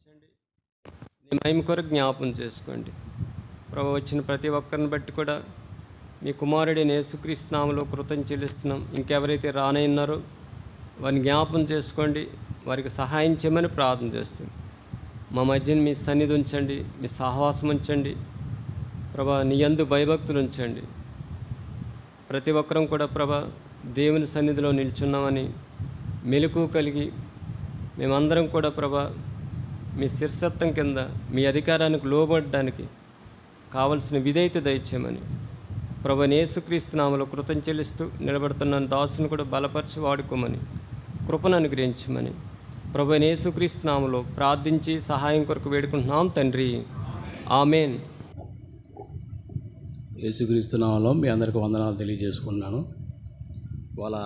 కృపనించండి. నీ మహిమ కొరకు జ్ఞాపం చేసుకోండి ప్రభు. వచ్చిన ప్రతి ఒక్కరిని బట్టి కూడా మీ కుమారుడైన యేసుక్రీస్తు నామములో కృతజ్ఞతలు చెల్లిస్తున్నాం. ఇంకెవరైతే రానయ్యున్నారో వారిని జ్ఞాపం చేసుకోండి, వారికి సహాయం చేయమని ప్రార్థన చేస్తుంది. మా మధ్యన మీ సన్నిధి ఉంచండి, మీ సహవాసం ఉంచండి ప్రభా. నీ యందు భయభక్తులు ఉంచండి. ప్రతి ఒక్కరం కూడా ప్రభా దేవుని సన్నిధిలో నిల్చున్నామని మెలకువ కలిగి మేమందరం కూడా ప్రభా మీ శిరసత్వం కింద మీ అధికారానికి లోబడడానికి కావలసిన విధేయత దయచేయమని ప్రభు యేసుక్రీస్తు నామములో కృతజ్ఞతలు చెల్లిస్తూ నిలబడుతున్న దాసుని కూడా బలపరిచి వాడుకోమని కృపను అనుగ్రహించమని ప్రభు యేసుక్రీస్తు నామములో ప్రార్థించి సహాయం కొరకు వేడుకుంటున్నాం తండ్రి, ఆమేన్. యేసుక్రీస్తు నామములో మీ అందరికీ వందనాలు తెలియజేసుకున్నాను. వాళ్ళ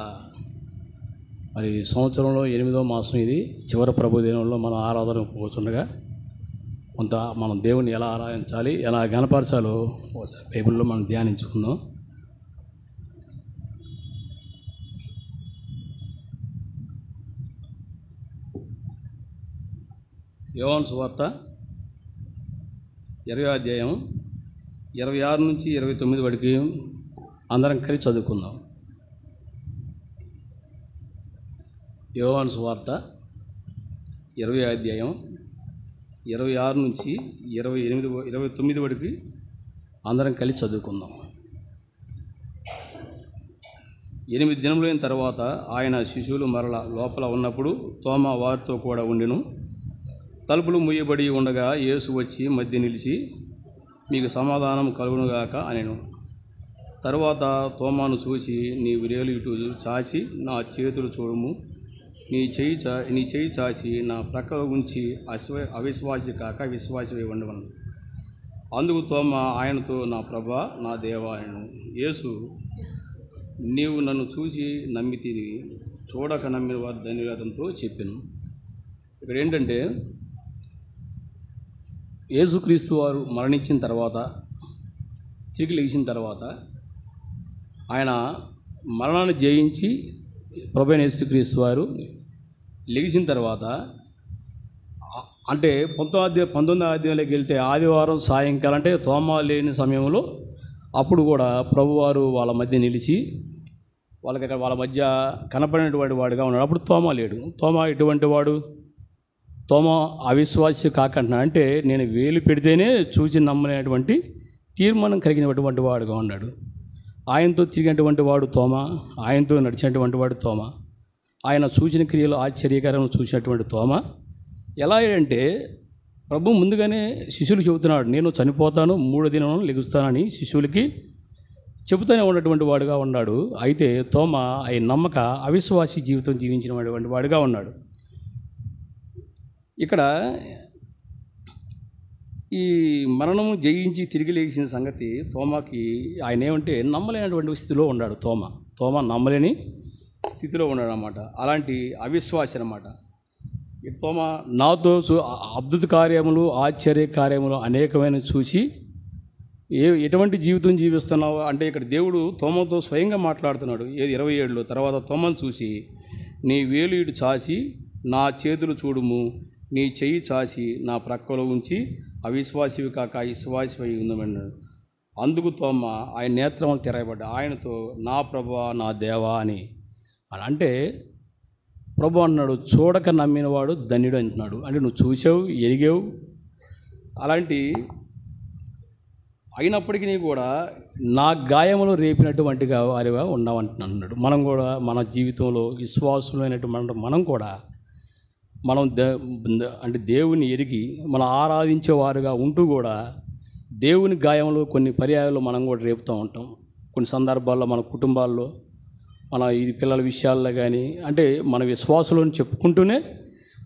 మరి సంవత్సరంలో 8వ మాసం ఇది, చివరి ప్రభు దినంలో మనం ఆరాధనకు పోతుండగా కొంత మనం దేవుని ఎలా ఆరాధించాలి, ఎలా గణపరచాలో ఒకసారి బైబిల్లో మనం ధ్యానించుకుందాం. యోహాను సువార్త 20వ అధ్యాయం 26 నుంచి 29 వరకు అందరం కలిసి చదువుకుందాం. యోహాను సువార్త 20వ అధ్యాయం 26 నుంచి 29 వరకు అందరం కలిసి చదువుకుందాం. 8 దినములైన తర్వాత ఆయన శిశువులు మరల లోపల ఉన్నప్పుడు తోమా వారితో కూడా ఉండెను. తలుపులు మూయబడి ఉండగా యేసు వచ్చి మధ్య నిలిచి, మీకు సమాధానం కలుగునుగాక అనెను. తరువాత తోమాను చూసి, నీ వేలు ఇటు చాచి నా చేతులు చూడుము, నీ చేయి చాచి నా ప్రక్కలో ఉంచి అవిశ్వాసి కాక విశ్వాసి ఉండవను. అందుకు తోమా ఆయనతో, నా ప్రభా నా దేవా అనెను. యేసు, నీవు నన్ను చూసి నమ్మితివి, చూడక నమ్మిన వారు ధన్యవాదంతో చెప్పాను. ఇక్కడ ఏంటంటే, యేసుక్రీస్తు వారు మరణించిన తర్వాత, తిరిగి లేచిన తర్వాత, ఆయన మరణాన్ని జయించి ప్రభువైన యేసుక్రీస్తు వారు లెగిసిన తర్వాత, అంటే 19వ అధ్యాయంలోకి వెళ్తే ఆదివారం సాయంకాలం, అంటే తోమా లేని సమయంలో అప్పుడు కూడా ప్రభువారు వాళ్ళ మధ్య నిలిచి వాళ్ళ మధ్య కనపడినటువంటి వాడుగా ఉన్నాడు. అప్పుడు తోమా లేడు. తోమా ఎటువంటి వాడు? తోమా అవిశ్వాసి కాకంటున్నా, అంటే నేను వేలు పెడితేనే చూసి నమ్మలేనటువంటి తీర్మానం కలిగినటువంటి వాడుగా ఉన్నాడు. ఆయనతో తిరిగినటువంటి వాడు తోమా, ఆయనతో నడిచినటువంటి వాడు తోమా, ఆయన సూచన క్రియలు ఆశ్చర్యకరం చూసినటువంటి తోమా. ఎలా అంటే, ప్రభు ముందుగానే శిష్యులు చెబుతున్నాడు, నేను చనిపోతాను, 3వ దినం లెగుస్తానని శిష్యులకి చెబుతూనే ఉన్నటువంటి వాడుగా ఉన్నాడు. అయితే తోమా ఆయన నమ్మక అవిశ్వాసి జీవితం జీవించినటువంటి వాడుగా ఉన్నాడు. ఇక్కడ ఈ మరణము జయించి తిరిగి లేచిన సంగతి తోమాకి, ఆయన ఏమంటే నమ్మలేనటువంటి స్థితిలో ఉన్నాడు. తోమా నమ్మలేని స్థితిలో ఉన్నాడు అన్నమాట. అలాంటి అవిశ్వాసి అన్నమాట. ఈ తోమా నాతో అద్భుత కార్యములు ఆశ్చర్య కార్యములు అనేకమైన చూసి ఎటువంటి జీవితం జీవిస్తున్నావు అంటే, ఇక్కడ దేవుడు తోమాతో స్వయంగా మాట్లాడుతున్నాడు. 27లో తర్వాత తోమాను చూసి, నీ వేలు ఇటు చాచి నా చేతులు చూడుము, నీ చెయ్యి చాచి నా ప్రక్కలో ఉంచి అవిశ్వాసివి కాక విశ్వాసివి ఉందమన్నాడు. అందుకు తోమా ఆయన నేత్రములు తెరయబడ్డా ఆయనతో, నా ప్రభువా నా దేవా అని అంటే, ప్రభు అన్నాడు, చూడక నమ్మినవాడు ధన్యుడు అంటున్నాడు. అంటే నువ్వు చూసావు, ఎరిగావు, అలాంటి అయినప్పటికీ కూడా నా గాయములు రేపినటువంటిగా వారిగా ఉన్నామంటున్నాడు. మనం కూడా మన జీవితంలో విశ్వాసులైనటువంటి మనం కూడా అంటే దేవుని ఎరిగి మనం ఆరాధించేవారుగా ఉంటూ కూడా దేవుని గాయంలో కొన్ని పర్యాయాలు మనం కూడా రేపుతూ ఉంటాం. కొన్ని సందర్భాల్లో మన కుటుంబాల్లో, మన ఈ పిల్లల విషయాల్లో కానీ, అంటే మన విశ్వాసులను చెప్పుకుంటూనే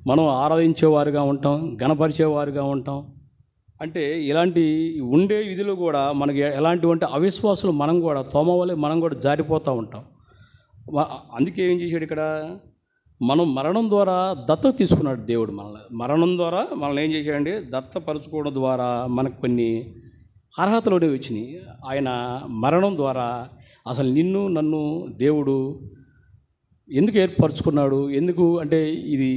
మనం ఆరాధించేవారుగా ఉంటాం, గణపరిచేవారుగా ఉంటాం. అంటే ఇలాంటి ఉండే విధిలో కూడా మనకి ఎలాంటివంటే అవిశ్వాసులు మనం కూడా తోమ వల్లే మనం కూడా జారిపోతూ ఉంటాం. అందుకే ఏం చేశాడు ఇక్కడ, మనం మరణం ద్వారా దత్తత తీసుకున్నాడు దేవుడు. మరణం ద్వారా మనల్ని ఏం చేశాడండి, దత్తపరచుకోవడం ద్వారా మనకు కొన్ని అర్హతలు వచ్చినాయి. ఆయన మరణం ద్వారా అసలు నిన్ను నన్ను దేవుడు ఎందుకు ఏర్పరచుకున్నాడు, ఎందుకు అంటే ఇది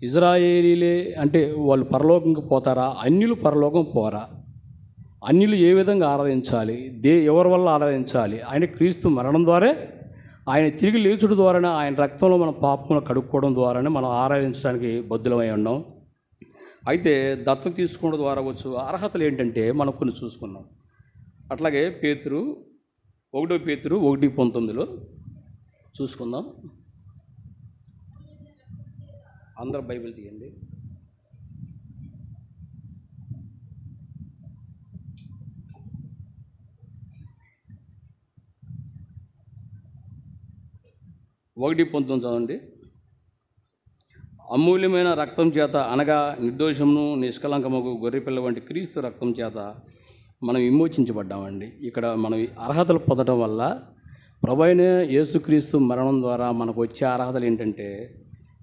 ఇజ్రాయేలీలే అంటే వాళ్ళు పరలోకంకి పోతారా, అన్యులు పరలోకం పోరా? అన్యులు ఏ విధంగా ఆరాధించాలి, ఎవరి వల్ల ఆరాధించాలి? ఆయన క్రీస్తు మరణం ద్వారా, ఆయన తిరిగి లేచుడు ద్వారానే, ఆయన రక్తంలో మన పాపములు కడుక్కోవడం ద్వారానే మనం ఆరాధించడానికి బద్దులమై ఉన్నాం. అయితే దత్తత తీసుకోవడం ద్వారా వచ్చు అర్హతలు ఏంటంటే మనం కొన్ని చూసుకున్నాం. అట్లాగే పేతురు 1 పేతురు 1:19 చూసుకుందాం. అందరూ బైబిల్ తీయండి. ఒకటి 19 చదవండి. అమూల్యమైన రక్తం చేత అనగా నిర్దోషమును నిష్కలంకముకు గొర్రెపిల్ల వంటి క్రీస్తు రక్తం చేత మనం విమోచించబడ్డామండి. ఇక్కడ మనం అర్హతలు పొందడం వల్ల ప్రభువైన యేసుక్రీస్తు మరణం ద్వారా మనకు వచ్చే అర్హతలు ఏంటంటే,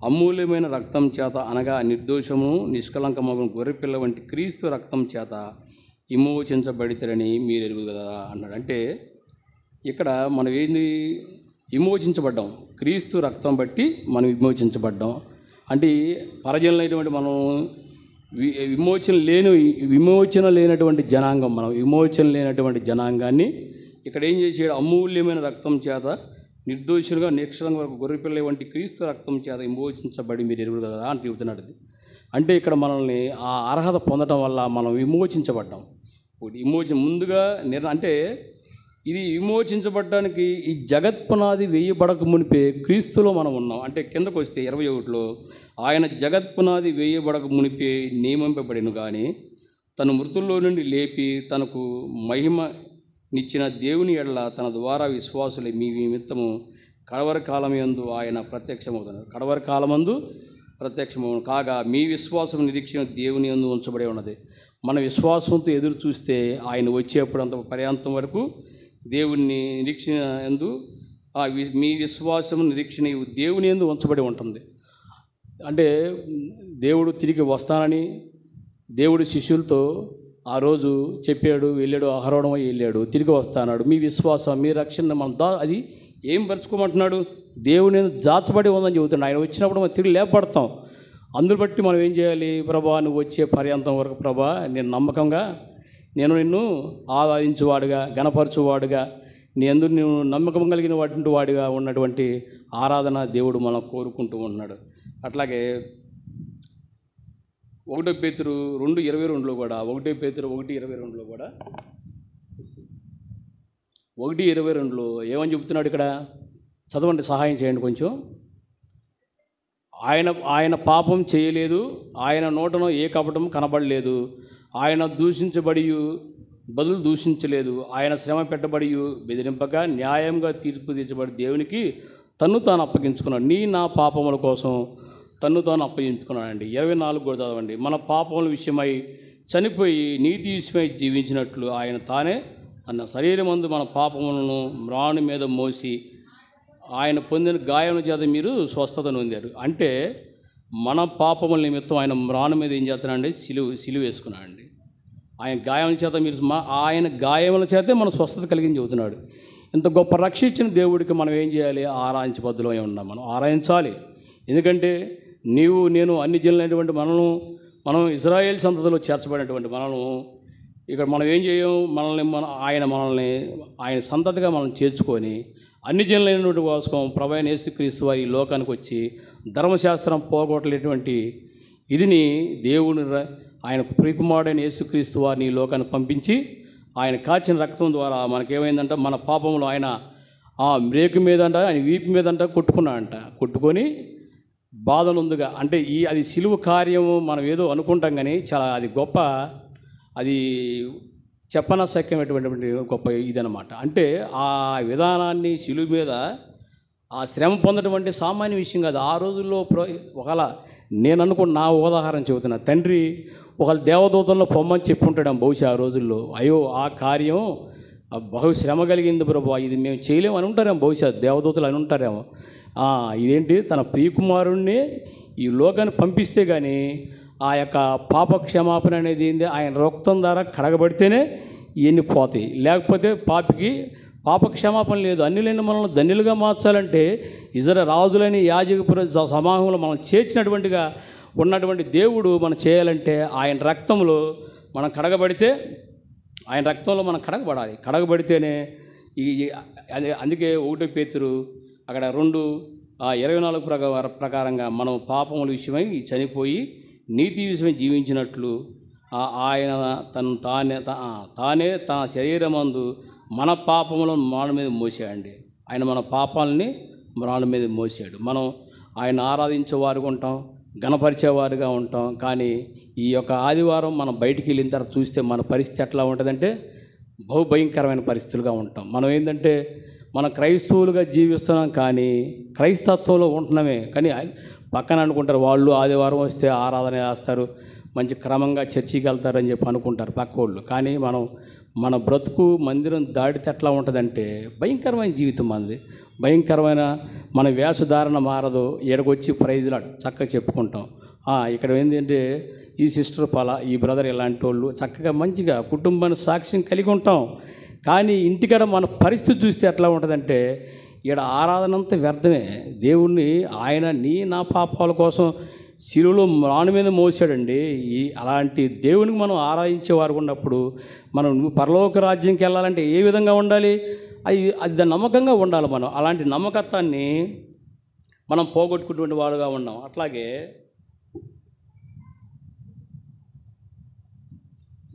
అమూల్యమైన రక్తం చేత అనగా నిర్దోషమును నిష్కలంకముకు గొర్రెపిల్ల వంటి క్రీస్తు రక్తం చేత విమోచించబడితేరని మీరు ఎరుగు కదా అన్నాడు. అంటే ఇక్కడ మనం ఏంది విమోచించబడ్డాం, క్రీస్తు రక్తం బట్టి మనం విమోచించబడ్డాం. అంటే పరజనులైనటువంటి మనం విమోచన లేనటువంటి జనాంగం, మనం విమోచన లేనటువంటి జనాంగాన్ని ఇక్కడ ఏం చేసాడు, అమూల్యమైన రక్తం చేత నిర్దోషులుగా నిక్షరం వరకు గొర్రెపిల్ల వంటి క్రీస్తు రక్తం చేత విమోచించబడి మీరు ఎరుగురు కదా అని చెబుతున్నాడు. అంటే ఇక్కడ మనల్ని ఆ అర్హత పొందడం వల్ల మనం విమోచించబడ్డాం. ముందుగా అంటే ఇది విమోచించబడ్డానికి ఈ జగత్ పునాది వేయబడక మునిపే క్రీస్తులో మనం ఉన్నాం. అంటే కిందకు వస్తే 21లో ఆయన జగత్ పునాది వేయబడక మునిపే నియమింపబడిను కానీ తను మృతుల్లో నుండి లేపి తనకు మహిమనిచ్చిన దేవుని ఎడల తన ద్వారా విశ్వాసులే మీ నిమిత్తము కడవరి కాలమందు ఆయన ప్రత్యక్షమవుతున్నారు. కడవరి కాలమందు ప్రత్యక్షమవును కాగా మీ విశ్వాసం నిరీక్షణ దేవుని యందు ఉంచబడి ఉన్నది. మన విశ్వాసంతో ఎదురు చూస్తే ఆయన వచ్చేప్పుడు అంత పర్యాంతం వరకు దేవుని నిరీక్షణ యందు మీ విశ్వాసం నిరీక్షణ దేవుని యందు ఉంచబడి ఉంటుంది. అంటే దేవుడు తిరిగి వస్తానని దేవుడు శిష్యులతో ఆ రోజు చెప్పాడు, వెళ్ళాడు, ఆహారం వెళ్ళాడు, తిరిగి వస్తాడు. మీ విశ్వాసం, మీ రక్షణ మనం అది ఏం పరుచుకోమంటున్నాడు, దేవుని జాచబడి ఉందని చెబుతున్నాడు. ఆయన వచ్చినప్పుడు మనం తిరిగి లేపడతాం. అందుని బట్టి మనం ఏం చేయాలి, ప్రభా నువ్వు వచ్చే పర్యంతం వరకు ప్రభా నేను నమ్మకంగా నిన్ను ఆరాధించేవాడుగా, గణపరచువాడుగా, నీ అందరూ నువ్వు నమ్మకం కలిగిన వాడిగా ఉన్నటువంటి ఆరాధన దేవుడు మనం కోరుకుంటూ ఉన్నాడు. అట్లాగే 1 పేతురు 2:22 కూడా 1 పేతురు 1:22 కూడా 1:22 ఏమని చెబుతున్నాడు ఇక్కడ చదవండి, సహాయం చేయండి కొంచెం. ఆయన పాపం చేయలేదు, ఆయన నోటను ఏ కపటం కనబడలేదు, ఆయన దూషించబడి బదులు దూషించలేదు, ఆయన శ్రమ పెట్టబడి బెదిరింపగా న్యాయంగా తీర్పు తీర్చబడి దేవునికి తన్ను తాను అప్పగించుకున్నాడు. నా పాపముల కోసం తన్ను తాను అప్పగించుకున్నాడండి. 24 కూడా చదవండి. మన పాపముల విషయమై చనిపోయి నీతి విషయమై జీవించినట్లు ఆయన తానే తన శరీరమందు మన పాపములను మ్రాణి మీద మోసి ఆయన పొందిన గాయముల చేత మీరు స్వస్థత నొందారు. అంటే మన పాపముల నిమిత్తం ఆయన మ్రాణి మీద ఏం చేస్తున్నాడండి, సిలువ వేసుకున్నాడండి. ఆయన గాయముల చేత ఆయన గాయముల చేతే మన స్వస్థత కలిగించి చెబుతున్నాడు. ఇంత గొప్ప రక్షించిన దేవుడికి మనం ఏం చేయాలి, ఆరాధించబద్దులమై ఉన్నాం. మనం ఆరాధించాలి. ఎందుకంటే నేను అన్ని జనులైనటువంటి మనం ఇజ్రాయేల్ సంతతిలో చేర్చబడినటువంటి ఇక్కడ మనం ఏం చేయం, ఆయన సంతతిగా మనం చేర్చుకొని అన్ని జనులైనటువంటి కోసం ప్రభువైన యేసుక్రీస్తు వారి లోకానికి వచ్చి ధర్మశాస్త్రం పోగొట్టలేటువంటి ఇదిని దేవుని ఆయనకు ప్రియకుమారుడైన యేసుక్రీస్తు వారిని ఈ లోకానికి పంపించి ఆయన కాచిన రక్తం ద్వారా మనకేమైందంట, మన పాపములు ఆయన మ్రేకు మీదంట, ఆయన వీపు మీదంట కొట్టుకున్నాడంట. కొట్టుకొని బాధనుందుగా అంటే అది సిలువ కార్యము మనం ఏదో అనుకుంటాం కానీ చాలా అది గొప్ప, అది చెప్పనసక్యమైనటువంటి గొప్ప ఇదనమాట. అంటే ఆ విధానాన్ని సిలువ మీద ఆ శ్రమ పొందడం అంటే సామాన్య విషయం కాదు. ఆ రోజుల్లో ఒకవేళ నేను అనుకున్న నా ఉదాహరణ చెబుతున్నా, తండ్రి ఒకవేళ దేవదూతల్లో పొమ్మని చెప్పుంటాడు బహుశా ఆ రోజుల్లో. అయ్యో ఆ కార్యం బహు శ్రమ కలిగింది ప్రభు, ఇది మేము చేయలేము అని ఉంటారేమో, బహుశా దేవదూతలు అని ఉంటారేమో. ఇదేంటి తన ప్రియకుమారుణ్ణి ఈ లోకాన్ని పంపిస్తే కానీ ఆ యొక్క పాప క్షమాపణ అనేది ఏంది, ఆయన రక్తం ద్వారా కడగబడితేనే ఇవన్నీ పోతాయి. లేకపోతే పాప క్షమాపణ లేదు. అన్యులైన మనల్ని ధన్యులుగా మార్చాలంటే రాజులని యాజకపుర సమాహంలో మనం చేర్చినటువంటిగా ఉన్నటువంటి దేవుడు మనం చేయాలంటే ఆయన రక్తంలో మనం కడగబడితే, ఆయన రక్తంలో మనం కడగబడాలి. కడగబడితేనే అందుకే 1 పేతురు అక్కడ 2:24 ప్రకారంగా మనం పాపముల విషయమై చనిపోయి నీతి విషయమై జీవించినట్లు ఆయన తానే తన శరీరమందు మన పాపములను మన మీద మోసాడండి. ఆయన మన పాపాలని మన మీద మోసాడు. మనం ఆయన ఆరాధించేవారుగా ఉంటాం, గణపరిచేవారుగా ఉంటాం. కానీ ఈ యొక్క ఆదివారం మనం బయటికి వెళ్ళిన తర్వాత చూస్తే మన పరిస్థితి ఎట్లా ఉంటుందంటే బహుభయంకరమైన పరిస్థితులుగా ఉంటాం. మనం ఏంటంటే మనం క్రైస్తవులుగా జీవిస్తున్నాం, కానీ క్రైస్తత్వంలో ఉంటున్నామే. కానీ పక్కన అనుకుంటారు వాళ్ళు ఆదివారం వస్తే ఆరాధన చేస్తారు, మంచి క్రమంగా చర్చికి వెళ్తారని చెప్పి అనుకుంటారు పక్కోళ్ళు. కానీ మన బ్రతుకు మందిరం దాటితే ఎట్లా ఉంటుందంటే భయంకరమైన జీవితం మనది. భయంకరమైన మన వేషధారణ మారదు. ఎడకొచ్చి ప్రైజ్లా చక్కగా చెప్పుకుంటాం. ఇక్కడ ఏంటంటే ఈ సిస్టర్ ఈ బ్రదర్ ఇలాంటి వాళ్ళు చక్కగా మంచిగా కుటుంబాన్ని సాక్ష్యం కలిగి ఉంటాం. కానీ ఇంటికాడ మన పరిస్థితి చూస్తే ఎట్లా ఉంటుందంటే ఈడ ఆరాధన అంతా వ్యర్థమే. దేవుణ్ణి ఆయన నా పాపాల కోసం శిలువలో రాణి మీద మోసాడండి. అలాంటి దేవునికి మనం ఆరాధించేవారు ఉన్నప్పుడు మనం పరలోక రాజ్యంకి వెళ్ళాలంటే ఏ విధంగా ఉండాలి? అది నమ్మకంగా ఉండాలి. మనం అలాంటి నమ్మకత్వాన్ని మనం పోగొట్టుకునే వాడుగా ఉన్నాం. అట్లాగే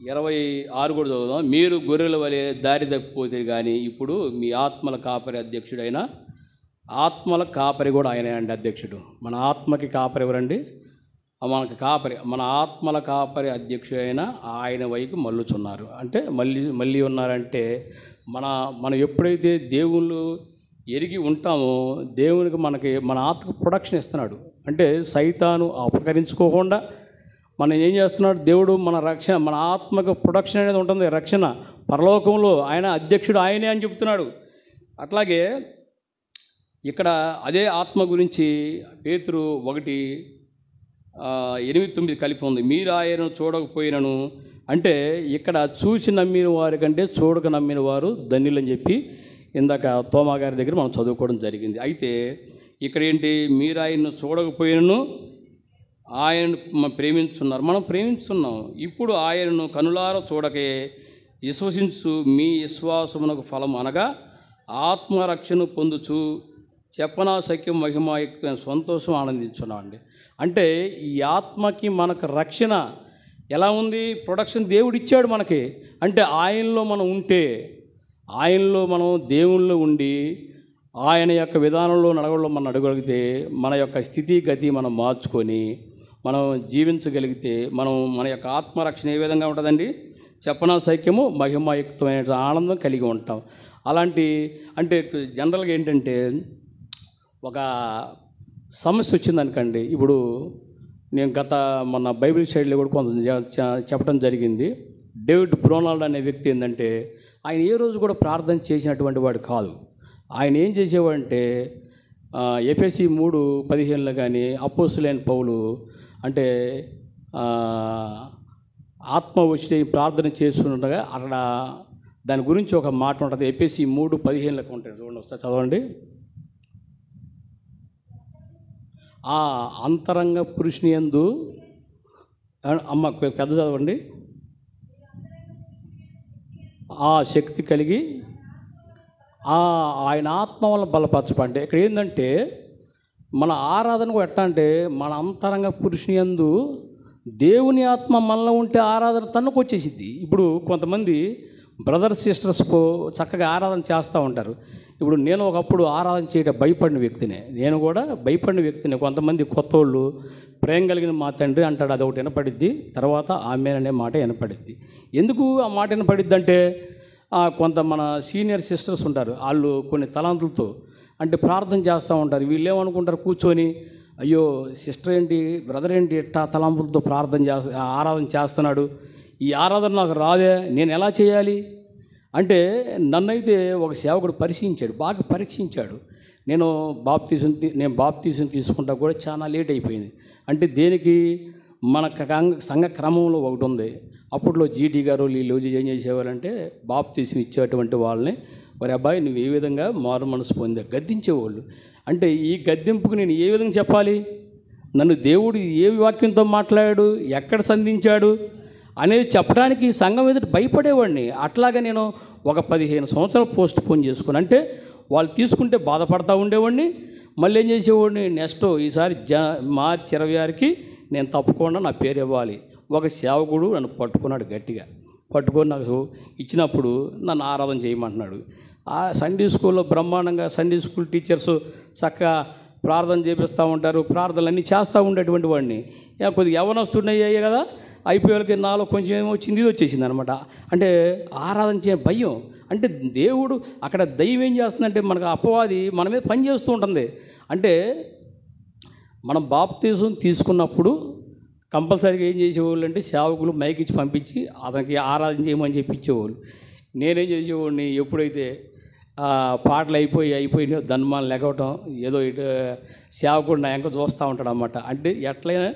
26 కూడా చదువుదాం. మీరు గొర్రెల వలె దారి తప్పిపోతే కానీ ఇప్పుడు మీ ఆత్మల కాపరి అధ్యక్షుడైన ఆత్మల కాపరి కూడా ఆయనే అండి అధ్యక్షుడు. మన ఆత్మకి కాపరి ఎవరండి? మనకి కాపరి, మన ఆత్మల కాపరి అధ్యక్షుడైన ఆయన వైపు మళ్ళుచున్నారు. అంటే మళ్ళీ ఉన్నారంటే మనం ఎప్పుడైతే దేవుళ్ళు ఎరిగి ఉంటామో దేవునికి మన ఆత్మకు ప్రొడక్షన్ ఇస్తున్నాడు. అంటే సైతాను అపకరించుకోకుండా మనం ఏం చేస్తున్నాడు? దేవుడు మన రక్షణ, మన ఆత్మకు ప్రొడక్షన్ అనేది ఉంటుంది. రక్షణ పరలోకంలో ఆయన అధ్యక్షుడు ఆయనే అని చెప్తున్నాడు. అట్లాగే ఇక్కడ అదే ఆత్మ గురించి పేతురు 1:8-9 కలిపి ఉంది. మీరు ఆయనను చూడకపోయినను అంటే ఇక్కడ చూసి నమ్మిన వారి కంటే చూడక నమ్మిన వారు ధన్యులని చెప్పి ఇందాక తోమా గారి దగ్గర మనం చదువుకోవడం జరిగింది. అయితే ఇక్కడ ఏంటి? మీరు ఆయన్ను చూడకపోయినను ఆయన ప్రేమించున్నారు. మనం ప్రేమించున్నాం. ఇప్పుడు ఆయనను కనులార చూడకే విశ్వసించు మీ విశ్వాసమునకు ఫలం అనగా ఆత్మరక్షణ పొందుచు చెప్పనా సఖ్యం మహిమాయుక్తమైన సంతోషం ఆనందించున్నాం అండి. అంటే ఈ ఆత్మకి మనకు రక్షణ ఎలా ఉంది? ప్రొడక్షన్ దేవుడు ఇచ్చాడు మనకి. అంటే ఆయనలో మనం ఉంటే, ఆయనలో మనం దేవుల్లో ఉండి ఆయన యొక్క విధానంలో నడవడంలో మనం అడగలిగితే మన యొక్క స్థితిగతి మనం మార్చుకొని మనం జీవించగలిగితే మన యొక్క ఆత్మరక్షణ ఏ విధంగా ఉంటుందండి? చెప్పనా సైక్యము మహిమాయుక్తమైన ఆనందం కలిగి ఉంటాం. అంటే జనరల్గా ఏంటంటే ఒక సమస్య వచ్చిందనుకోండి. ఇప్పుడు నేను మొన్న బైబిల్ స్టడీలో కూడా కొంత చెప్పడం జరిగింది. డేవిడ్ బ్రోనాల్డ్ అనే వ్యక్తి ఏంటంటే ఆయన ఏ రోజు కూడా ప్రార్థన చేసినటువంటి వాడు కాదు. ఆయన ఏం చేసేవాడంటే ఎఫెసీ 3:15 కానీ అపోస్తులైన పౌలు అంటే ఆత్మ వచ్చి ప్రార్థన చేస్తుండగా అక్కడ దాని గురించి ఒక మాట ఉంటుంది. ఎఫెసీ 3:15 ఉంటుంది, చూడండి ఒకసారి చదవండి. అంతరంగ పురుషుని యందు అమ్మ పెద్ద చదవండి. శక్తి కలిగి ఆయన ఆత్మ వల్ల బలపరచబడి. ఇక్కడ ఏంటంటే మన ఆరాధన కూడా ఎట్లా అంటే మన అంతరంగ పురుషుని యందు దేవుని ఆత్మ మనలో ఉంటే ఆరాధన తన్నుకు వచ్చేసిద్ది. ఇప్పుడు కొంతమంది బ్రదర్స్ సిస్టర్స్ చక్కగా ఆరాధన చేస్తూ ఉంటారు. ఇప్పుడు నేను ఒకప్పుడు ఆరాధన చేయడం భయపడిన వ్యక్తినే, నేను కూడా భయపడిన వ్యక్తినే. కొంతమంది కొత్త వాళ్ళు ప్రేమ కలిగిన మా తండ్రి అంటాడు, అది ఒకటి వినపడిద్ది. తర్వాత ఆమెన్ అనే మాట వినపడిద్ది. ఎందుకు ఆ మాట వినపడిద్ది అంటే కొంత మన సీనియర్ సిస్టర్స్ ఉంటారు, వాళ్ళు కొన్ని తలాంతులతో అంటే ప్రార్థన చేస్తూ ఉంటారు. వీళ్ళు ఏమనుకుంటారు కూర్చొని, అయ్యో సిస్టర్ ఏంటి బ్రదర్ ఏంటి ఎట్టా తలాంపులతో ఆరాధన చేస్తున్నాడు, ఈ ఆరాధన నాకు రాదే, నేను ఎలా చేయాలి అంటే నన్నైతే ఒక సేవకుడు పరిశీలించాడు, బాగా పరీక్షించాడు. నేను బాప్తీసం తీసుకుంటా కూడా చాలా లేట్ అయిపోయింది. అంటే దేనికి మన సంఘ క్రమంలో ఒకటి ఉంది. అప్పట్లో జీటీ గారు వీళ్ళు ఏం చేసేవారంటే బాప్తీసం ఇచ్చేటువంటి వాళ్ళని, మరి అబ్బాయి నువ్వు ఏ విధంగా మారు మనసు పొందా గద్దించేవాళ్ళు. అంటే ఈ గద్దింపుకు నేను ఏ విధంగా చెప్పాలి? నన్ను దేవుడు ఏ వాక్యంతో మాట్లాడాడు, ఎక్కడ సంధించాడు అనేది చెప్పడానికి సంఘం ఎదుట భయపడేవాడిని. అట్లాగా నేను ఒక 15 సంవత్సరాలు పోస్ట్ పోన్ చేసుకుని, అంటే వాళ్ళు తీసుకుంటే బాధపడతా ఉండేవాడిని. మళ్ళీ ఏం చేసేవాడిని, నెక్స్ట్ ఈసారి మార్చి 26కి నేను తప్పకుండా నా పేరు ఇవ్వాలి. ఒక సేవకుడు నన్ను పట్టుకున్నాడు, గట్టిగా పట్టుకొని నాకు ఇచ్చినప్పుడు నన్ను ఆరాధన చేయమంటున్నాడు. ఆ సండే స్కూల్లో బ్రహ్మాండంగా సండే స్కూల్ టీచర్స్ చక్కగా ప్రార్థన చేపిస్తూ ఉంటారు, ప్రార్థనలు అన్నీ చేస్తూ ఉండేటువంటి వాడిని. కొద్దిగా యవ్వనస్తున్నాయి కదా, అయిపోయేకి నాలో కొంచెం ఏమొచ్చింది, ఇది వచ్చేసింది అనమాట. అంటే ఆరాధన చేయ భయం. అంటే దేవుడు అక్కడ దైవం ఏం చేస్తుందంటే మనకు అపవాది మన మీద పని చేస్తూ ఉంటుంది. అంటే మనం బాప్తిజం తీసుకున్నప్పుడు కంపల్సరీగా ఏం చేసేవాళ్ళు అంటే సేవకులు మైక్ ఇచ్చి పంపించి అతనికి ఆరాధన చేయమని చెప్పి ఇచ్చేవాళ్ళు. నేనేం చేసేవాడిని, ఎప్పుడైతే పాటలు అయిపోయి ధన్మాలు లెగవటం, ఏదో ఇటు సేవకుడు నా వెనక చూస్తూ ఉంటాడు అన్నమాట. అంటే ఎట్లయినా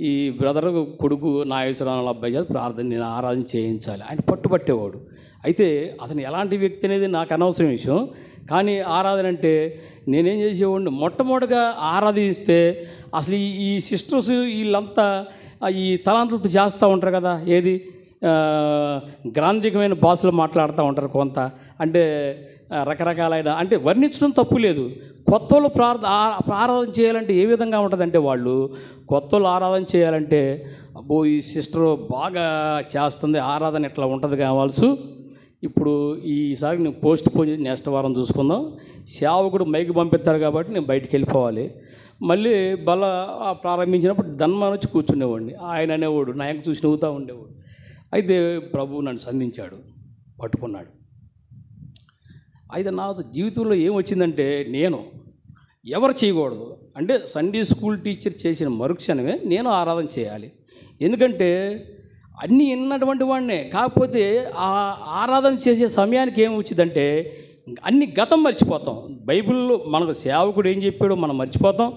ఈ బ్రదర్ కొడుకు నాగేశ్వరరావు అబ్బాయి చేత ప్రార్థన నేను ఆరాధన చేయించాలి ఆయన పట్టుబట్టేవాడు. అయితే అతను ఎలాంటి వ్యక్తి అనేది నాకు అనవసరం విషయం. కానీ ఆరాధన అంటే నేనేం చేసేవాడిని, మొట్టమొదటిగా ఆరాధిస్తే అసలు ఈ సిస్టర్స్ వీళ్ళంతా ఈ తలాంతులతో చేస్తూ ఉంటారు కదా, ఏది గ్రాంధికమైన భాషలు మాట్లాడుతూ ఉంటారు కొంత. అంటే రకరకాలైన, అంటే వర్ణించడం తప్పు లేదు. కొత్త వాళ్ళు ఆరాధన చేయాలంటే ఏ విధంగా ఉంటుందంటే, వాళ్ళు కొత్త వాళ్ళు ఆరాధన చేయాలంటే అబ్బో ఈ సిస్టర్ బాగా చేస్తుంది ఆరాధన ఎట్లా ఉంటుంది కావాల్సి. ఇప్పుడు ఈసారి నేను పోస్ట్ పోన్ చేసి నెక్స్ట్ వారం చూసుకుందాం. సేవకుడు మైకి పంపిస్తాడు కాబట్టి నేను బయటికి వెళ్ళిపోవాలి. మళ్ళీ ప్రారంభించినప్పుడు ధన్మాన్ వచ్చి కూర్చునేవాడిని. ఆయన అనేవాడు, నా వెనక చూసి నవ్వుతూ ఉండేవాడు. అయితే ప్రభువు నన్ను సంధించాడు, పట్టుకున్నాడు. అయితే నా జీవితంలో ఏమొచ్చిందంటే, నేను ఎవరు చేయకూడదు అంటే సండే స్కూల్ టీచర్ చేసిన మరుక్షణమే నేను ఆరాధన చేయాలి. ఎందుకంటే అన్నీ విన్నటువంటి వాడినే. కాకపోతే ఆ ఆరాధన చేసే సమయానికి ఏమొచ్చిందంటే అన్ని గతం మర్చిపోతాం. బైబిల్లో మనకు సేవకుడు ఏం చెప్పాడో మనం మర్చిపోతాం,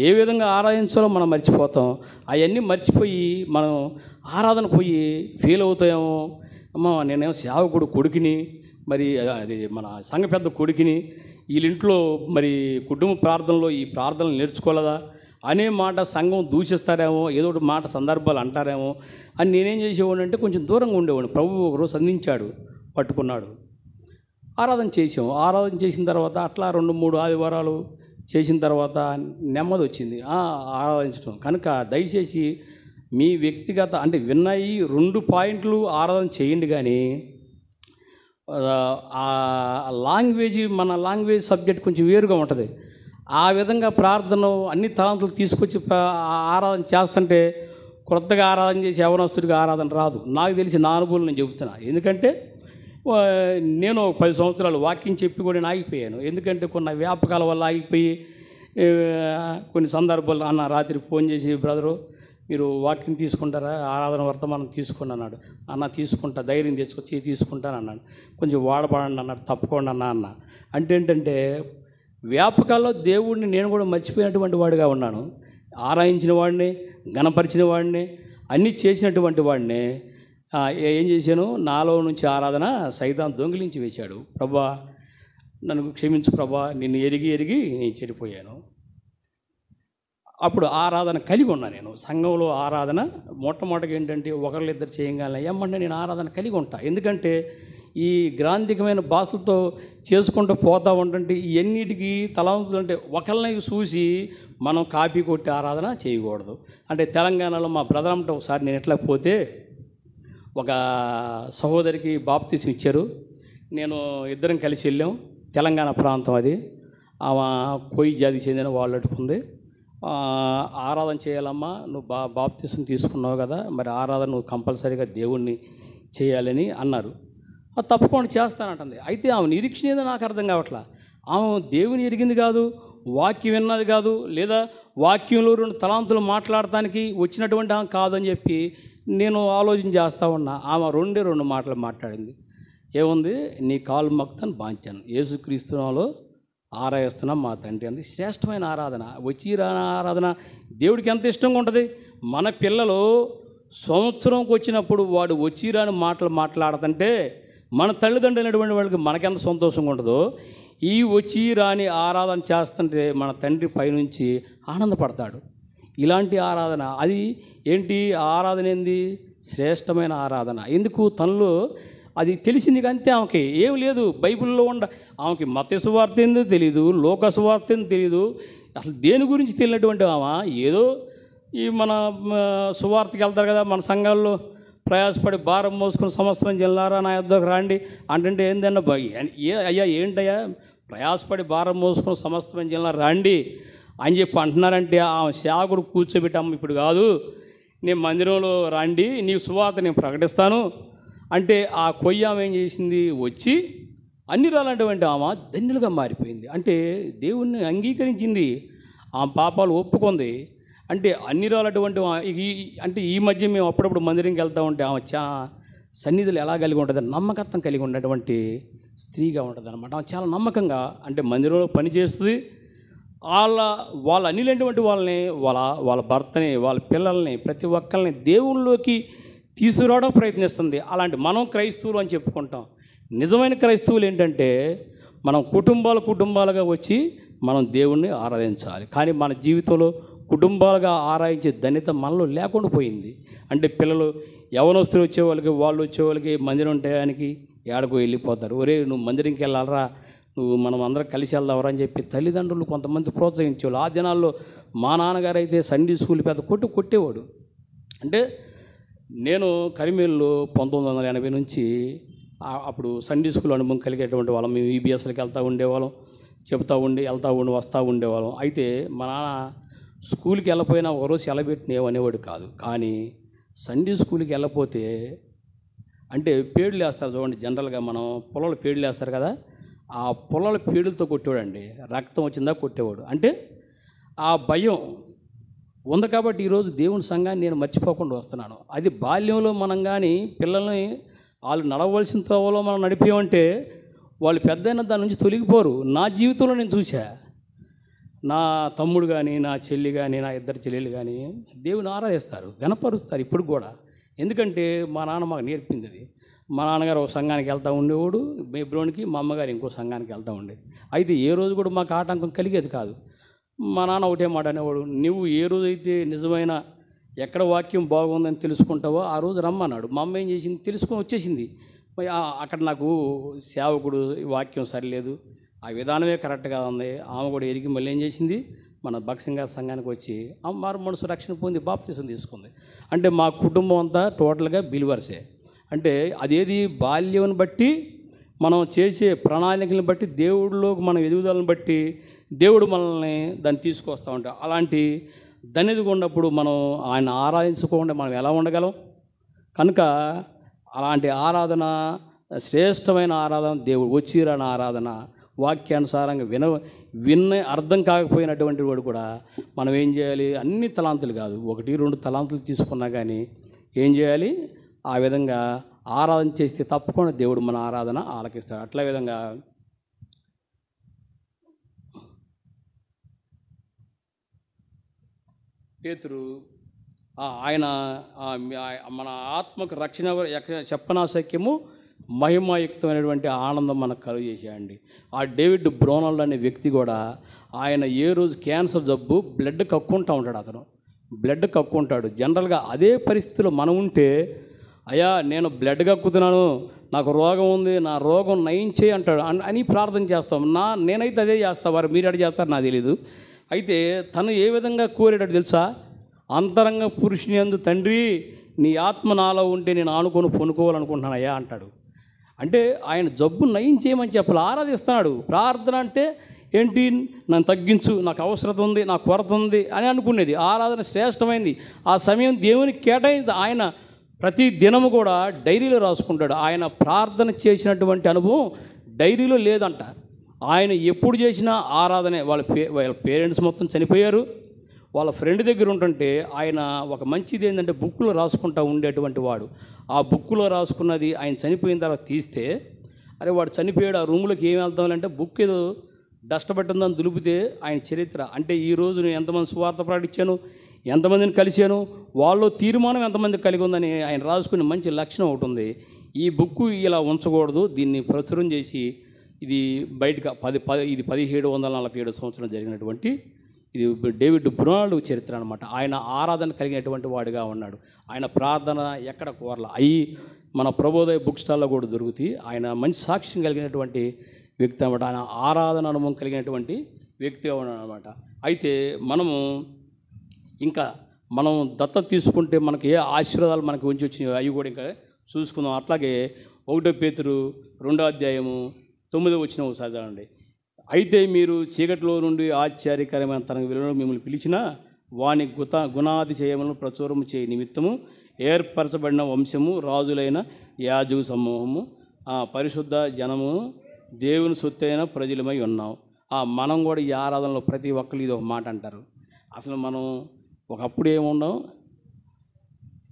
ఏ విధంగా ఆరాధించాలో మనం మర్చిపోతాం. అవన్నీ మర్చిపోయి మనం ఆరాధన పోయి ఫీల్ అవుతాయేమో, అమ్మ నేనేమో సేవకుడు కొడుకుని, మరి అది మన సంఘ పెద్ద కొడుకుని, వీళ్ళింట్లో మరి కుటుంబ ప్రార్థనలో ఈ ప్రార్థనలు నేర్చుకోలేదా అనే మాట సంఘం దూషిస్తారేమో, ఏదో ఒకటి మాట సందర్భాలు అంటారేమో అని నేనేం చేసేవాడిని అంటే కొంచెం దూరంగా ఉండేవాడిని. ప్రభు ఒకరోజు సంధించాడు, పట్టుకున్నాడు, ఆరాధన చేసాము. ఆరాధన చేసిన తర్వాత అట్లా 2-3 ఆదివారాలు చేసిన తర్వాత నెమ్మది వచ్చింది ఆరాధించడం. కనుక దయచేసి మీ వ్యక్తిగత అంటే విన్నాయి 2 పాయింట్లు ఆరాధన చేయండి, కానీ లాంగ్వేజ్ మన లాంగ్వేజ్ సబ్జెక్ట్ కొంచెం వేరుగా ఉంటుంది. ఆ విధంగా ప్రార్థన అన్ని తలాంతులు తీసుకొచ్చి ఆరాధన చేస్తుంటే కొత్తగా ఆరాధన చేసి యవనస్తుడికి ఆరాధన రాదు. నాకు తెలిసి నా అనుభవం నేను చెబుతున్నా. ఎందుకంటే నేను 10 సంవత్సరాలు వాక్యం చెప్పి కూడా నేను ఆగిపోయాను. ఎందుకంటే కొన్ని వ్యాపకాల వల్ల ఆగిపోయి కొన్ని సందర్భాలు అన్న రాత్రి ఫోన్ చేసి, బ్రదరు మీరు వాక్యం తీసుకుంటారా, ఆరాధన వర్తమానం తీసుకుని అన్నాడు. అన్న తీసుకుంటా, ధైర్యం తెచ్చుకొచ్చి తీసుకుంటాను అన్నాడు. కొంచెం వాడపడండి అన్నాడు. తప్పకుండా అన్న అంటే ఏంటంటే వ్యాపకాల్లో దేవుడిని నేను కూడా మర్చిపోయినటువంటి వాడిగా ఉన్నాను. ఆరాధించిన వాడిని, ఘనపరిచిన వాడిని, అన్నీ చేసినటువంటి వాడిని. ఏం చేశాను, నాలో నుంచి ఆరాధన సైతాన్ దొంగిలించి వేశాడు. ప్రభా నన్ను క్షమించు ప్రభా, నిన్ను ఎరిగి నేను చెడిపోయాను. అప్పుడు ఆరాధన కలిగి ఉన్నా. నేను సంఘంలో ఆరాధన మొట్టమొదటిగా ఏంటంటే ఒకరిద్దరు చేయగలను ఏమంటే నేను ఆరాధన కలిగి ఉంటా. ఎందుకంటే ఈ గ్రాంధికమైన భాషలతో చేసుకుంటూ పోతా ఉంటుంటే ఇవన్నిటికీ తలాంతులు అంటే ఒకరిని చూసి మనం కాపీ కొట్టి ఆరాధన చేయకూడదు. అంటే తెలంగాణలో మా బ్రదర్ అంటే ఒకసారి నేను ఎట్లా పోతే ఒక సహోదరికి బాప్తీసం ఇచ్చారు. నేను ఇద్దరం కలిసి వెళ్ళాం. తెలంగాణ ప్రాంతం అది. ఆమె కోయి జాతికి చెందిన వాళ్ళు అట్టుకుంది. ఆరాధన చేయాలమ్మా, నువ్వు బాప్తీసం తీసుకున్నావు కదా, మరి ఆరాధన నువ్వు కంపల్సరీగా దేవుణ్ణి చేయాలని అన్నారు. తప్పకుండా చేస్తానంటుంది. అయితే ఆమె నిరీక్షణ ఏదో నాకు అర్థం కావట్లా. ఆమె దేవుని ఎరిగింది కాదు, వాక్యం విన్నది కాదు, లేదా వాక్యంలో 2 తలాంతులు మాట్లాడటానికి వచ్చినటువంటి ఆమె కాదని చెప్పి నేను ఆలోచన చేస్తూ ఉన్నా. ఆమె 2 మాటలు మాట్లాడింది. ఏముంది, నీ కాలు మక్తాను బాంచాను, యేసుక్రీస్తునాలో ఆరాధిస్తున్నాం మా తండ్రి అంది. శ్రేష్టమైన ఆరాధన, వచ్చి ఆరాధన దేవుడికి ఎంత ఇష్టంగా ఉంటుంది. మన పిల్లలు సంవత్సరంకి వచ్చినప్పుడు వాడు వచ్చి రాని మాటలు మాట్లాడుతుంటే మన తల్లిదండ్రులు అయినటువంటి వాళ్ళకి మనకెంత సంతోషంగా ఉంటుందో, ఈ వచ్చి రాని ఆరాధన చేస్తుంటే మన తండ్రి పైనుంచి ఆనందపడతాడు. ఇలాంటి ఆరాధన అది ఏంటి? ఆరాధన ఏంది? శ్రేష్టమైన ఆరాధన. ఎందుకు? తనలో అది తెలిసింది అంతే. ఆమెకి ఏం లేదు బైబిల్లో ఆమెకి మత్తయి సువార్త ఏందో తెలియదు, లోక సువార్త ఏందో తెలియదు, అసలు దేని గురించి తెలియనటువంటి ఆమె ఏదో ఈ మన సువార్తకి వెళ్తారు కదా మన సంఘాల్లో, ప్రయాసపడి భారం మోసుకుని సంవత్సరం జిల్లారా నా యొద్దకు రండి అంటే ఏందన్నా అయ్యా ఏంటయ్యా ప్రయాసపడి భారం మోసుకుని సంవత్సరం జిల్లా రండి అని చెప్పి అంటున్నారంటే ఆమె సేవకుడు కూర్చోబెట్టమ్మ ఇప్పుడు కాదు, నేను మందిరంలో రండి నీ సువార్త నేను ప్రకటిస్తాను అంటే ఆ కొయ్య ఆమె ఏం చేసింది? వచ్చి అన్ని రాలంటువంటి ఆమె ధన్యులుగా మారిపోయింది. అంటే దేవుణ్ణి అంగీకరించింది, ఆమె పాపాలు ఒప్పుకుంది. అంటే అన్ని రాలటువంటి అంటే ఈ మధ్య మేము అప్పుడప్పుడు మందిరంకి వెళ్తూ ఉంటే ఆమె సన్నిధులు ఎలా కలిగి ఉంటుంది? నమ్మకత్వం కలిగి ఉన్నటువంటి స్త్రీగా ఉంటుంది అనమాట. ఆమె చాలా నమ్మకంగా అంటే మందిరంలో పనిచేస్తుంది. వాళ్ళ అన్నిలేటువంటి వాళ్ళని వాళ్ళ భర్తని, వాళ్ళ పిల్లల్ని, ప్రతి ఒక్కరిని దేవుళ్ళలోకి తీసుకురావడం ప్రయత్నిస్తుంది. అలాంటి మనం క్రైస్తవులు అని చెప్పుకుంటాం. నిజమైన క్రైస్తవులు ఏంటంటే మనం కుటుంబాలుగా వచ్చి మనం దేవుణ్ణి ఆరాధించాలి. కానీ మన జీవితంలో కుటుంబాలుగా ఆరాధించే ధన్యత మనలో లేకుండా పోయింది. అంటే పిల్లలు యవనస్తులు వాళ్ళు వచ్చేవాళ్ళకి మందిరం టయానికి ఏడకు వెళ్ళిపోతారు. ఒరే నువ్వు మందిరంకి వెళ్ళాలరా, నువ్వు మనం అందరం కలిసి వెళ్దావరా అని చెప్పి తల్లిదండ్రులు కొంతమంది ప్రోత్సహించేవాళ్ళు. ఆ దినాల్లో మా నాన్నగారు అయితే సండే స్కూల్ పెద్ద కొట్టేవాడు. అంటే నేను కరిమేల్లో 1980 నుంచి అప్పుడు సండే స్కూల్ అనుభవం కలిగేటువంటి వాళ్ళం. మేము ఈబీఎస్లకి వెళ్తూ ఉండేవాళ్ళం, వస్తూ ఉండేవాళ్ళం. అయితే మా నాన్న స్కూల్కి వెళ్ళకపోయినా ఒకరోజు సెలబెట్టిన ఏమనేవాడు కాదు. కానీ సండే స్కూల్కి వెళ్ళకపోతే అంటే పేడులు వేస్తారు చూడండి, జనరల్గా మనం పొలాలు పేడులు వేస్తారు కదా, ఆ పొలాల పేడులతో కొట్టేవాడండి. రక్తం వచ్చిందా కొట్టేవాడు. అంటే ఆ భయం ఉంది కాబట్టి ఈరోజు దేవుని సంఘాన్ని నేను మర్చిపోకుండా వస్తున్నాను. అది బాల్యంలో మనం కానీ పిల్లల్ని వాళ్ళు నడవలసిన త్రోవలో మనం నడిపామంటే వాళ్ళు పెద్దయినా దాని నుంచి తొలగిపోరు. నా జీవితంలో నేను చూసా, నా తమ్ముడు కానీ, నా చెల్లి కానీ, నా ఇద్దరు చెల్లెలు కానీ దేవుని ఆరాధిస్తారు, గణపరుస్తారు ఇప్పుడు కూడా. ఎందుకంటే మా నాన్న మాకు నేర్పింది అది. మా నాన్నగారు ఒక సంఘానికి వెళ్తూ ఉండేవాడు బేబ్రోన్కి, మా అమ్మగారు ఇంకో సంఘానికి వెళ్తూ ఉండేది. అయితే ఏ రోజు కూడా మాకు ఆటంకం కలిగేది కాదు. మా నాన్న ఒకటే మాట అనేవాడు, నువ్వు ఏ రోజైతే నిజమైన ఎక్కడ వాక్యం బాగుందని తెలుసుకుంటావో ఆ రోజు రమ్మన్నాడు. మా అమ్మ ఏం చేసింది? తెలుసుకొని వచ్చేసింది. అక్కడ నాకు సేవకుడు వాక్యం సరిలేదు, ఆ విధానమే కరెక్ట్గా ఉంది. ఆమె కూడా ఎరిగి మళ్ళీ ఏం చేసింది? మన భక్సింగ్ గారి సంఘానికి వచ్చి మారు మనసు రక్షణ పొంది బాప్తీసం తీసుకుంది. అంటే మా కుటుంబం అంతా టోటల్గా బిలీవర్సే. అంటే అదేది బాల్యం బట్టి మనం చేసే ప్రణాళికలను బట్టి దేవుడిలోకి మనం ఎదుగుదలను బట్టి దేవుడు మనల్ని దాన్ని తీసుకొస్తూ ఉంటాం. అలాంటి ధన్యతగా ఉన్నప్పుడు మనం ఆయన ఆరాధించుకోకుండా మనం ఎలా ఉండగలం? కనుక అలాంటి ఆరాధన, శ్రేష్టమైన ఆరాధన, దేవుడు వచ్చిరాని ఆరాధన, వాక్యానుసారంగా విన్న అర్థం కాకపోయినటువంటి వాడు కూడా మనం ఏం చేయాలి? అన్ని తలాంతులు కాదు, 1-2 తలాంతులు తీసుకున్నా కానీ ఏం చేయాలి? ఆ విధంగా ఆరాధన చేస్తే తప్పకుండా దేవుడు మన ఆరాధన ఆలకిస్తాడు. అట్లా విధంగా పేతురు ఆయన మన ఆత్మకు రక్షణ చెప్పనాశక్యము మహిమాయుక్తమైనటువంటి ఆనందం మనకు కలుగు చేశాయండి. ఆ డేవిడ్ బ్రోనల్డ్ అనే వ్యక్తి కూడా ఆయన ఏ రోజు క్యాన్సర్ జబ్బు బ్లడ్ కక్కుంటూ ఉంటాడు. అతను బ్లడ్ కక్కుంటాడు. జనరల్గా అదే పరిస్థితిలో మనం ఉంటే, అయ్యా నేను బ్లడ్ కక్కుతున్నాను, నాకు రోగం ఉంది, నా రోగం నయించే అంటాడు అని ప్రార్థన చేస్తాం. నేనైతే అదే చేస్తా, వారు మీరు అడిగి చేస్తారు నాకు తెలీదు. అయితే తను ఏ విధంగా కోరేటట్టు తెలుసా? అంతరంగ పురుషుని యందు తండ్రి నీ ఆత్మ నాలో ఉంటే నేను ఆనుకొని పొనుకోవాలనుకుంటున్నాను అయ్యా అంటాడు. అంటే ఆయన జబ్బు నయించేయమని చెప్పాలి, ఆరాధిస్తున్నాడు. ప్రార్థన అంటే ఏంటి? నన్ను తగ్గించు, నాకు అవసరం ఉంది, నాకు కొరత ఉంది అని అనుకునేది. ఆరాధన శ్రేష్టమైంది. ఆ సమయం దేవునికి కేటాయింది. ఆయన ప్రతి దినము కూడా డైరీలో రాసుకుంటాడు. ఆయన ప్రార్థన చేసినటువంటి అనుభవం డైరీలో లేదంట. ఆయన ఎప్పుడు చేసినా ఆరాధనే. వాళ్ళ పేరెంట్స్ మొత్తం చనిపోయారు. వాళ్ళ ఫ్రెండ్ దగ్గర ఉంటుంటే ఆయన ఒక మంచిది ఏంటంటే బుక్లో రాసుకుంటూ ఉండేటువంటి వాడు. ఆ బుక్లో రాసుకున్నది ఆయన చనిపోయిన తర్వాత తీస్తే, అరే వాడు చనిపోయాడు, ఆ రూమ్లోకి ఏం వెళ్తామంటే బుక్ ఏదో డస్ట్ పట్టిందని దులిపితే ఆయన చరిత్ర. అంటే ఈరోజు నేను ఎంతమంది సువార్త ప్రకటించాను, ఎంతమందిని కలిశాను, వాళ్ళు తీర్మానం ఎంతమంది కలిగి ఉందని ఆయన రాసుకునే మంచి లక్షణం ఒకటి ఉంది. ఈ బుక్ ఇలా ఉంచకూడదు, దీన్ని ప్రచురం చేసి ఇది బయటగా ఇది 1747 జరిగినటువంటి ఇది డేవిడ్ బ్రూనాల్డ్ చరిత్ర అనమాట. ఆయన ఆరాధన కలిగినటువంటి వాడిగా ఉన్నాడు. ఆయన ప్రార్థన ఎక్కడ కోరల అవి మన ప్రభోదయ బుక్ స్టాల్లో కూడా దొరుకుతాయి. ఆయన మంచి సాక్ష్యం కలిగినటువంటి వ్యక్తి అనమాట. ఆయన ఆరాధన అనుభవం కలిగినటువంటి వ్యక్తిగా ఉన్నాడు అనమాట. అయితే ఇంకా మనం దత్తత తీసుకుంటే మనకి ఏ ఆశీర్వాదాలు మనకి ఉంచి వచ్చినాయో అవి కూడా ఇంకా చూసుకుందాం. అట్లాగే 1 పేతురు 2:9 ఒకసారి చదవండి. అయితే మీరు చీకటిలో నుండి ఆశ్చర్యకరమైన తన విలువలో మిమ్మల్ని పిలిచిన వాని గుణాది చేయములను ప్రచురము చేయ నిమిత్తము ఏర్పరచబడిన వంశము, రాజులైన యాజక సమూహము, పరిశుద్ధ జనము, దేవుని సొత్తైన ప్రజలమై ఉన్నాం. మనం కూడా ఈ ఆరాధనలో ప్రతి ఒక్కరు ఇది ఒక మాట అంటారు. అసలు మనం ఒకప్పుడు ఏముండం,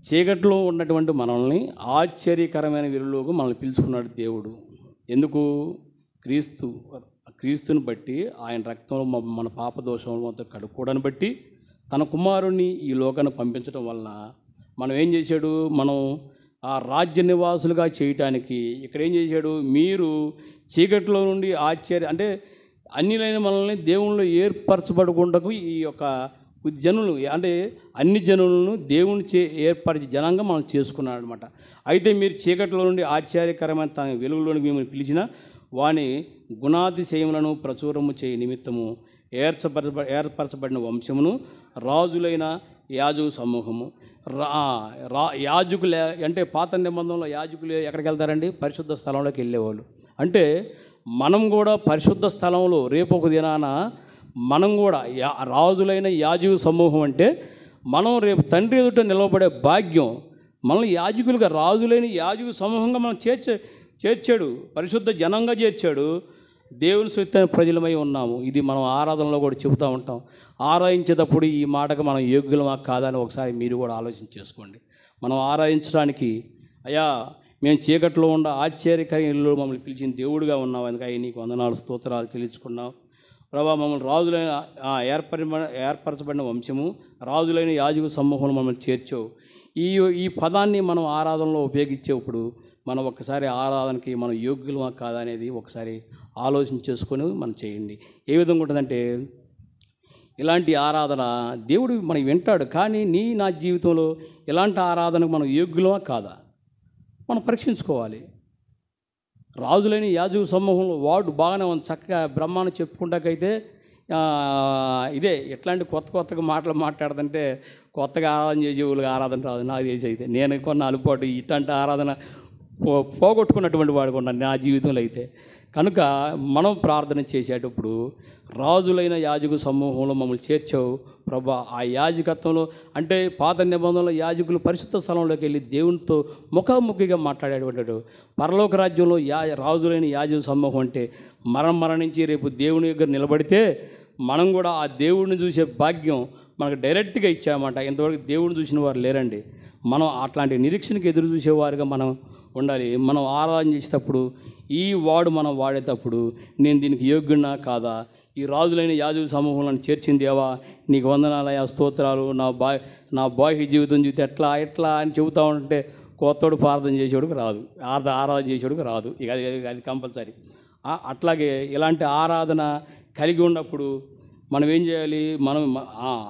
చీకట్లో ఉన్నటువంటి మనల్ని ఆశ్చర్యకరమైన విలువలోకి మనల్ని పిలుచుకున్నాడు దేవుడు. ఎందుకు? క్రీస్తుని బట్టి, ఆయన రక్తంలో మన పాప దోషముల మొత్తం కడుక్కోవడాన్ని బట్టి తన కుమారుణ్ణి ఈ లోకాన్ని పంపించడం వలన మనం ఏం చేశాడు, మనం ఆ రాజ్య నివాసులుగా చేయటానికి ఇక్కడ ఏం చేశాడు, మీరు చీకట్లో నుండి అంటే అన్యులైన మనల్ని దేవుళ్ళు ఏర్పరచబడకుండాకు ఈ యొక్క జనులు అంటే అన్ని జనులను దేవుని ఏర్పరిచి జనంగా మనం చేసుకున్నాడు అనమాట. అయితే మీరు చీకట్లో నుండి ఆశ్చర్యకరమైన తన వెలుగులోనికి మిమ్మల్ని పిలిచిన వాని గుణాతిశయములను ప్రచురము చేయ నిమిత్తము ఏర్పరచబడిన వంశమును, రాజులైన యాజక సమూహము. యాజకులే అంటే పాత నిబంధనలో యాజకులు ఎక్కడికి వెళ్తారండి? పరిశుద్ధ స్థలంలోకి వెళ్ళేవాళ్ళు. అంటే మనం కూడా పరిశుద్ధ స్థలంలో రేపు ఒక దినాన మనం కూడా రాజులైన యాజక సమూహం అంటే మనం రేపు తండ్రి ఎదుట నిలవబడే భాగ్యం. మనల్ని యాజకులుగా, రాజులైన యాజక సమూహంగా మనం చేర్చాడు, పరిశుద్ధ జనంగా చేర్చాడు. దేవుని సొత్తైన ప్రజలమై ఉన్నాము. ఇది మనం ఆరాధనలో కూడా చెబుతూ ఉంటాం. ఆరాధించేటప్పుడు ఈ మాటకు మనం యోగ్యులమా కాదా అని ఒకసారి మీరు కూడా ఆలోచన చేసుకోండి. మనం ఆరాధించడానికి అయ్యా మేము చీకట్లో ఉన్న ఆశ్చర్యకరంలో మమ్మల్ని పిలిచిన దేవుడిగా ఉన్నాం, అందుకని నీకు వందనాలు స్తోత్రాలు చెల్లించుకున్నాం ప్రభా. మమ్మల్ని రాజులైన ఏర్పరచబడిన వంశము, రాజులైన యాజక సమూహంలో మమ్మల్ని చేర్చావు. ఈ పదాన్ని మనం ఆరాధనలో ఉపయోగించేప్పుడు మనం ఒక్కసారి ఆరాధనకి మనం యోగ్యులమా కాదా అనేది ఒకసారి ఆలోచన చేసుకొని మనం చేయండి. ఏ విధంగా ఉంటుందంటే, ఇలాంటి ఆరాధన దేవుడు మనం వింటాడు, కానీ నా జీవితంలో ఇలాంటి ఆరాధనకు మనం యోగ్యులమా కాదా మనం పరీక్షించుకోవాలి. రాజులైన యాజక సమూహంలో వాడు బాగానే ఉంది, చక్కగా బ్రహ్మాన్ని చెప్పుకుంటాకైతే ఇదే ఎట్లాంటి కొత్తగా మాట్లాడుతుంటే కొత్తగా ఆరాధన చేసే వాళ్ళకి ఆరాధన రాదు. నాకు చేసి అయితే నేను కొన్న అలుపాటు ఇట్లాంటి ఆరాధన పోగొట్టుకున్నటువంటి వాడు కొన్నాను నా జీవితంలో అయితే. కనుక మనం ప్రార్థన చేసేటప్పుడు రాజులైన యాజక సమూహంలో మమ్మల్ని చేర్చావు ప్రభా. ఆ యాజకత్వంలో అంటే పాత నిబంధనలో యాజకులు పరిశుద్ధ స్థలంలోకి వెళ్ళి దేవునితో ముఖాముఖిగా మాట్లాడేటువంటి పరలోక రాజ్యంలో రాజులైన యాజక సమూహం అంటే మరణించి రేపు దేవుని దగ్గర నిలబడితే మనం కూడా ఆ దేవుడిని చూసే భాగ్యం మనకు డైరెక్ట్గా ఇచ్చామన్నమాట. ఇంతవరకు దేవుడిని చూసిన వారు లేరండి. మనం అట్లాంటి నిరీక్షణకి ఎదురు చూసేవారుగా మనం ఉండాలి. మనం ఆరాధన చేసేటప్పుడు మనం వాడేటప్పుడు నేను దీనికి యోగ్యున్నా కాదా, ఈ రాజులైన యాజక సమూహంలో చేర్చిన దేవా నీకు వందనాలయ స్తోత్రాలు, నా బాహ్య జీవితం చూస్తే ఎట్లా అని చెబుతూ ఉంటే కొత్తోడు ప్రార్థన చేసేవాడికి రాదు, ఆరాధన చేసేవాడికి రాదు. ఇక అది కంపల్సరీ. అట్లాగే ఇలాంటి ఆరాధన కలిగి ఉన్నప్పుడు మనం ఏం చేయాలి, మనం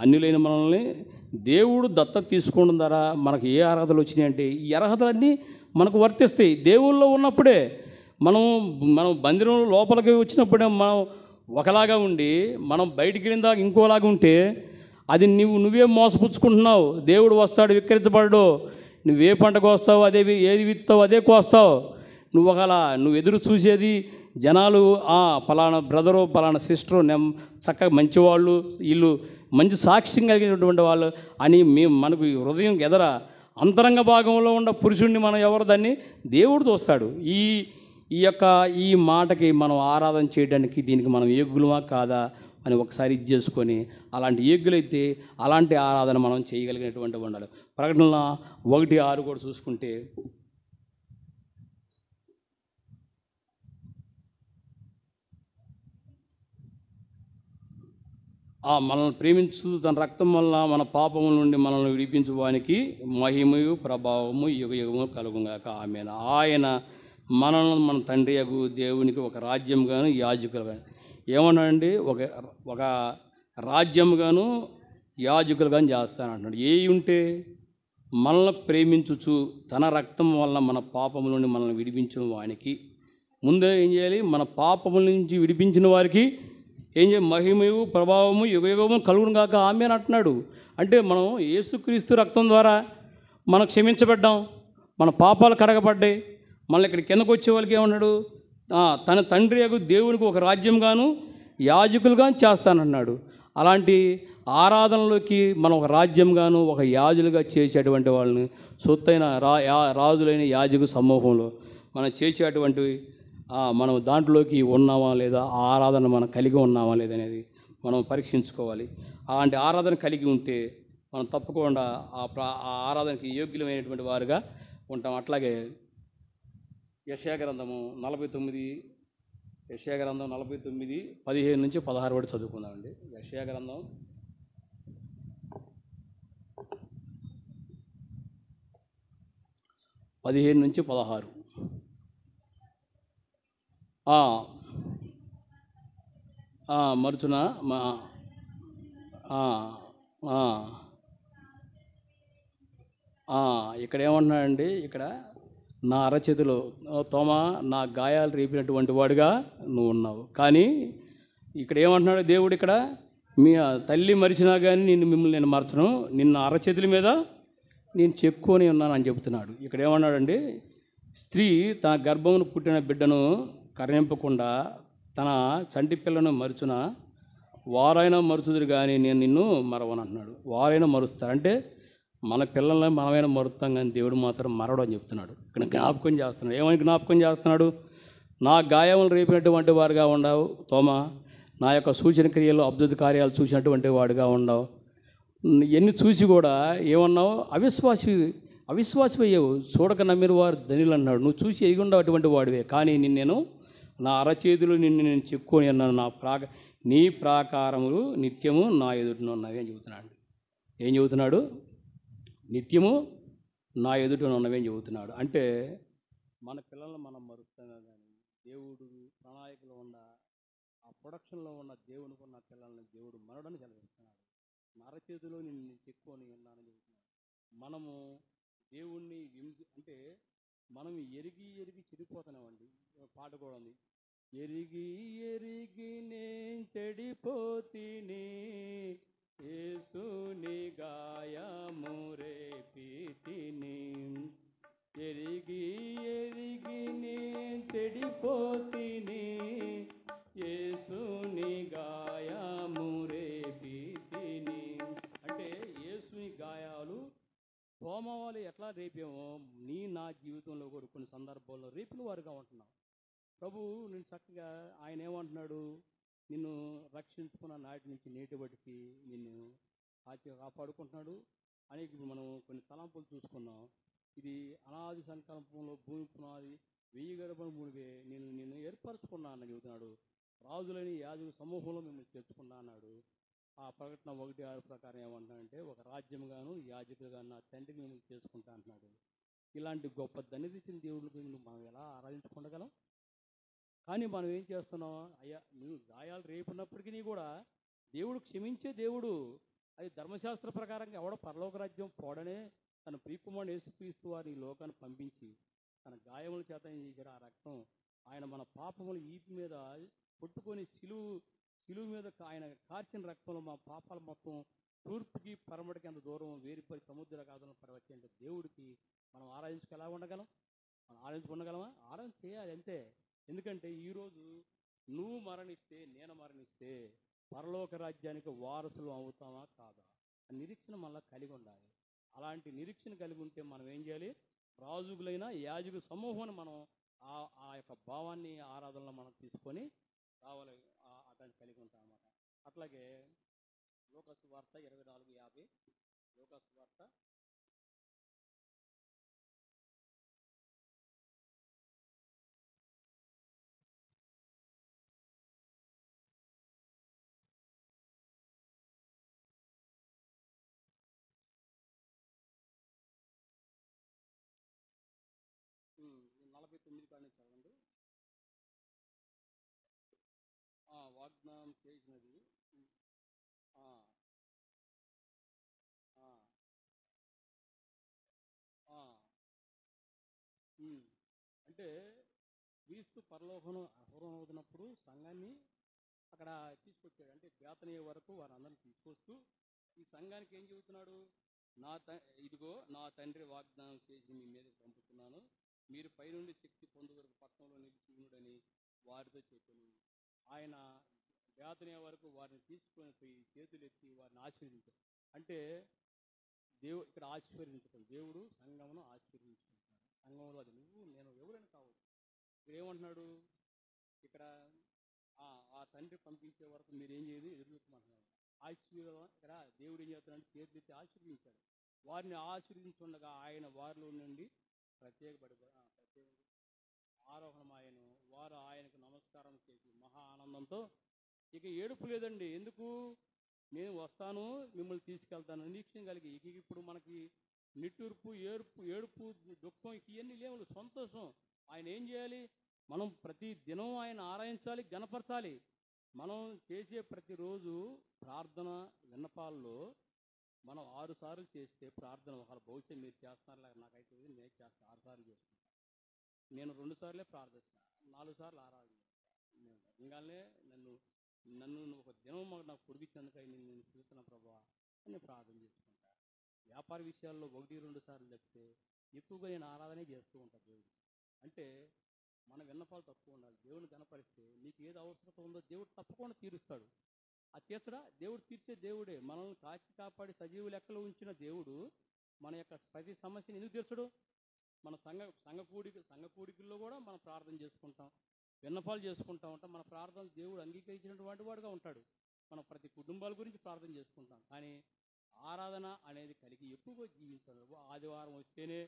అన్యులైన మనల్ని దేవుడు దత్తత తీసుకోవడం ద్వారా మనకు ఏ అర్హతలు వచ్చినాయి అంటే ఈ అర్హతలన్నీ మనకు వర్తిస్తాయి. దేవుల్లో ఉన్నప్పుడే మనం మందిరం లోపలికి వచ్చినప్పుడే మనం ఒకలాగా ఉండి మనం బయటికి వెళ్ళిన దాకా ఇంకోలాగా ఉంటే అది నువ్వే మోసపుచ్చుకుంటున్నావు. దేవుడు వస్తాడు, విక్రించబడడు. నువ్వే పంట కోస్తావు, ఏది విత్తావు అదే కోస్తావు. నువ్వు ఎదురు చూసేది జనాలు పలానా బ్రదరు పలానా సిస్టరు చక్కగా మంచివాళ్ళు, వీళ్ళు మంచి సాక్ష్యం కలిగినటువంటి వాళ్ళు అని మనకు హృదయం ఎదర అంతరంగ భాగంలో ఉన్న పురుషుడిని మనం ఎవరు దాన్ని దేవుడు చూస్తాడు. ఈ మాటకి మనం ఆరాధన చేయడానికి దీనికి మనం యోగ్యులమా కాదా అని ఒకసారి ఇది చేసుకొని అలాంటి యోగ్యులైతే అలాంటి ఆరాధన మనం చేయగలిగినటువంటి ఉండాలి. ప్రకటన 1:6 కూడా చూసుకుంటే మనల్ని ప్రేమించు తన రక్తం వల్ల మన పాపముల నుండి మనల్ని విడిపించువానికి మహిమయు ప్రభావము యుగయుగము కలుగుగాక ఆమేన్. ఆయన మనల్ని మన తండ్రి దేవునికి ఒక రాజ్యం కానీ యాజకులు కానీ ఏమన్నాడండి, ఒక రాజ్యముగాను యాజకులుగాను చేస్తానంటున్నాడు. ఏ ఉంటే మనల్ని ప్రేమించుచు తన రక్తం వల్ల మన పాపముల నుండి మనల్ని విడిపించిన వానికి ముందే ఏం చేయాలి? మన పాపముల నుంచి విడిపించిన వారికి ఏం చేయాలి? మహిమయు ప్రభావము యుగయుగము కలుగును గాక ఆమేన్ అంటున్నాడు. అంటే మనం యేసుక్రీస్తు రక్తం ద్వారా మనం క్షమించబడ్డాం, మన పాపాలు కడగబడ్డాయి. మళ్ళీ ఇక్కడ కిందకు వచ్చే వాళ్ళకి ఏమన్నాడు? తన తండ్రి యొక్క దేవునికి ఒక రాజ్యంగాను యాజకులుగా చేస్తానన్నాడు. అలాంటి ఆరాధనలోకి మనం ఒక రాజ్యంగాను ఒక యాజులుగా చేసేటువంటి వాళ్ళని సొత్తైన రాజులైన యాజకు సమూహంలో మనం చేసేటువంటి మనం దాంట్లోకి ఉన్నామా లేదా, ఆ ఆరాధన మనం కలిగి ఉన్నామా లేదనేది మనం పరీక్షించుకోవాలి. అలాంటి ఆరాధన కలిగి ఉంటే మనం తప్పకుండా ఆ ఆరాధనకి యోగ్యులమైనటువంటి వారుగా ఉంటాం. అట్లాగే యెషయా గ్రంథము 49 15 నుంచి 16 వరకు చదువుకుందామండి. యెషయా గ్రంథం 15 నుంచి 16. మరుచున ఇక్కడ ఏమంటున్నాడండి? ఇక్కడ నా అరచేతిలో తోమా నా గాయాలు రేపినటువంటి వాడుగా నువ్వు ఉన్నావు. కానీ ఇక్కడ ఏమంటున్నాడు దేవుడు? ఇక్కడ మీ తల్లి మరిచినా కానీ మిమ్మల్ని నేను మరచను, నిన్న అరచేతుల మీద నేను చెప్పుకొని ఉన్నాను అని చెబుతున్నాడు. ఇక్కడ ఏమన్నాడండి? స్త్రీ తన గర్భమును పుట్టిన బిడ్డను కరణింపకుండా తన చంటి పిల్లను మరుచున వారైనా మరుచుదురు కానీ నేను నిన్ను మరవను అంటున్నాడు. వారైనా మరుస్తారంటే మన పిల్లల్ని మనమైనా మరుస్తాం, కానీ దేవుడు మాత్రం మరవడు అని చెప్తున్నాడు. ఇక్కడ జ్ఞాపకం చేస్తున్నాడు. ఏమని జ్ఞాపకం చేస్తున్నాడు? నా గాయములు రేపినటువంటి వారుగా ఉండవు తోమా, నా యొక్క సూచన క్రియలు అద్భుత కార్యాలు చూసినటువంటి వాడుగా ఉండవు. ఎన్ని చూసి కూడా ఏమన్నావు? అవిశ్వాసి అయ్యావు. చూడక నమ్మిన వారు ధనిలు అన్నాడు. నువ్వు చూసి ఎగిగుండవు అటువంటి వాడివే, కానీ నేను నా అరచేతులు నేను చెప్పుకొని అన్నాను. నీ ప్రాకారములు నిత్యము నా ఎదుటను ఉన్నవి అని చెబుతున్నాడు. ఏం చెబుతున్నాడు? నిత్యము నా ఎదుట ఉన్నవి అని చెబుతున్నాడు. అంటే మన పిల్లలను మనం మరుస్తున్నాం, కానీ దేవుడు ప్రణాళికలో ఉన్న ఆ ప్రొడక్షన్లో ఉన్న దేవునికి ఉన్న పిల్లల్ని దేవుడు మరడని సెలవిస్తున్నాడు. నా అరచేతిలో నేను చెప్పుకొని ఉన్నానని చెబుతున్నాడు. మనము దేవుణ్ణి అంటే మనం ఎరిగి చెడిపోతున్నామండి. పాట కూడా ఉంది, ఎరిగి నేను చెడిపోతిని, యేసుని గాయము రేపితిని. ఎరిగి నేను చెడిపోతిని, యేసుని గాయము రేపితిని. అంటే యేసుని గాయాలు తోమవాళ్ళు ఎట్లా రేపామో నా జీవితంలో కూడా కొన్ని సందర్భాల్లో రేపిన వారుగా ఉంటున్నాం. ప్రభు నేను చక్కగా ఆయన ఏమంటున్నాడు? నిన్ను రక్షించుకున్న నాటి నుంచి నేటి బట్టికి నిన్ను కాపాడుకుంటున్నాడు అనేక. మనం కొన్ని తలంపులు చూసుకున్నాం. ఇది అనాది సంకల్పంలో భూమి పునాది 1000 గడపల మునిగే నిన్ను ఏర్పరచుకున్నా అని చెబుతున్నాడు. రాజులని యాజక సమూహంలో మిమ్మల్ని తెచ్చుకున్నా అన్నాడు. ఆ ప్రకటన 1:6 ప్రకారం ఏమంటున్నాడంటే, ఒక రాజ్యంగాను యాజకులుగా నా తండ్రికి మిమ్మల్ని చేసుకుంటా అంటున్నాడు. ఇలాంటి గొప్ప ధన్యత ఇచ్చిన దేవుడికి మనం ఎలా ఆరాధించుకుండగలం? కానీ మనం ఏం చేస్తున్నాం? అయ్యా నువ్వు గాయాలు రేపున్నప్పటికీ కూడా దేవుడు క్షమించే దేవుడు. అది ధర్మశాస్త్ర ప్రకారంగా ఎవడో పరలోక రాజ్యం పోడనే తన ప్రియకుమారుడు యేసుక్రీస్తు వారిని ఈ లోకాన్ని పంపించి తన గాయముల చేత ఏం చేశారు? ఆ రక్తం ఆయన మన పాపములు ఈపి మీద కొట్టుకొని శిలువ మీద ఆయన కార్చిన రక్తంలో మా పాపాలు మొత్తం తూర్పుకి పరమటికి అంత దూరం వేరిపరి సముద్ర కాదంలో పడవచ్చి అంటే దేవుడికి మనం ఆరాధించుకు ఎలా ఉండగలం? మనం ఆరాధించుకుండగలమా? ఆరాధన చేయాలి అంతే. ఎందుకంటే ఈరోజు నువ్వు మరణిస్తే నేను మరణిస్తే పరలోక రాజ్యానికి వారసులు అవుతామా కాదా? ఆ నిరీక్షణ మళ్ళీ కలిగి ఉండాలి. అలాంటి నిరీక్షణ కలిగి ఉంటే మనం ఏం చేయాలి? రాజుగులైన యాజకు సమూహాన్ని మనం ఆ యొక్క భావాన్ని ఆరాధనలో మనం తీసుకొని రావాలి, అతన్ని కలిగి ఉంటాం అన్నమాట. అట్లాగే లోకాసు వార్త 24:50, లోకాసు వార్త 49 కానీ చదవండి. వాగ్దానం చేసినది ఆ, ఆ, ఆ, ఉమ్. అంటే క్రీస్తు పరలోకం అవుతున్నప్పుడు సంఘాన్ని అక్కడ తీసుకొచ్చాడు. అంటే బేతనీయ వరకు వారందరిని తీసుకొస్తూ ఈ సంఘానికి ఏం చెబుతున్నాడు? ఇదిగో నా తండ్రి వాగ్దానం చేసి మీ మీద పంపుతున్నాను, మీరు పైనుండి శక్తి పొందు వరకు పట్టణంలో నిలిచియుడని వారితో చెప్పాను. ఆయన బేతనీయ వరకు వారిని తీసుకొని పోయి చేతులు ఎత్తి వారిని ఆశీర్వదించారు. అంటే ఇక్కడ ఆశీర్వదించటం, దేవుడు సంఘమును ఆశీర్వదించుకుంటాడు. సంఘంలో అది నువ్వు నేను ఎవరైనా కావచ్చు. ఇక్కడ ఏమంటున్నాడు? ఇక్కడ ఆ తండ్రి పంపించే వరకు మీరు ఏం చేయదు, ఎదుర్కొంటున్నాడు. ఆశీర్వాదం ఇక్కడ దేవుడు ఏం చేస్తున్నాడు? చేతులెత్తి ఆశీర్వదించాడు. వారిని ఆశీర్వదించుండగా ఆయన వారిలో నుండి ప్రత్యేక ఆరోహణమాయను. వారు ఆయనకు నమస్కారం చేసి మహా ఆనందంతో ఇక ఏడుపు లేదండి. ఎందుకు? నేను వస్తాను, మిమ్మల్ని తీసుకెళ్తాను నిరీక్షణ కలిగి. ఇక ఇప్పుడు మనకి నిట్టూర్పు, ఏడుపు, దుఃఖం ఇవన్నీ లేవు, సంతోషం. ఆయన ఏం చేయాలి? మనం ప్రతి దినం ఆయన ఆరాధించాలి, గణపరచాలి. మనం చేసే ప్రతిరోజు ప్రార్థన విన్నపాల్లో మనం 6 సార్లు చేస్తే ప్రార్థన, ఒకవేళ బహుశా మీరు చేస్తున్నారు, లేక నాకైతే నేను చేస్తాను 6 సార్లు చేసుకుంటాను. నేను 2 సార్లే ప్రార్థిస్తాను, 4 సార్లు ఆరాధన చేస్తాను. నిజంగానే నన్ను ఒక దినం నాకు పొడిగించేందుకై నేను చూస్తున్న ప్రభావ అని ప్రార్థన చేసుకుంటా. వ్యాపార విషయాల్లో 1-2 సార్లు తప్పితే ఎక్కువగా నేను ఆరాధనే చేస్తూ ఉంటాను దేవుడు. అంటే మన విన్నపాలు తక్కువ ఉండాలి. దేవుని కనపరిస్తే నీకు ఏది అవసరత ఉందో దేవుడు తప్పకుండా తీరుస్తాడు. ఆ తీర్చడా? దేవుడు తీర్చే దేవుడే. మనల్ని కాపాడి సజీవు లెక్కలో ఉంచిన దేవుడు మన యొక్క ప్రతి సమస్యను ఎందుకు తీర్చడు? మన సంఘ కూడికల్లో కూడా మనం ప్రార్థన చేసుకుంటాం, విన్నపాలు చేసుకుంటా ఉంటాం. మన ప్రార్థన దేవుడు అంగీకరించినటువంటి వాడుగా ఉంటాడు. మనం ప్రతి కుటుంబాల గురించి ప్రార్థన చేసుకుంటాం. కానీ ఆరాధన అనేది కలిగి ఎక్కువగా జీవించాలి. ఆదివారం వస్తేనే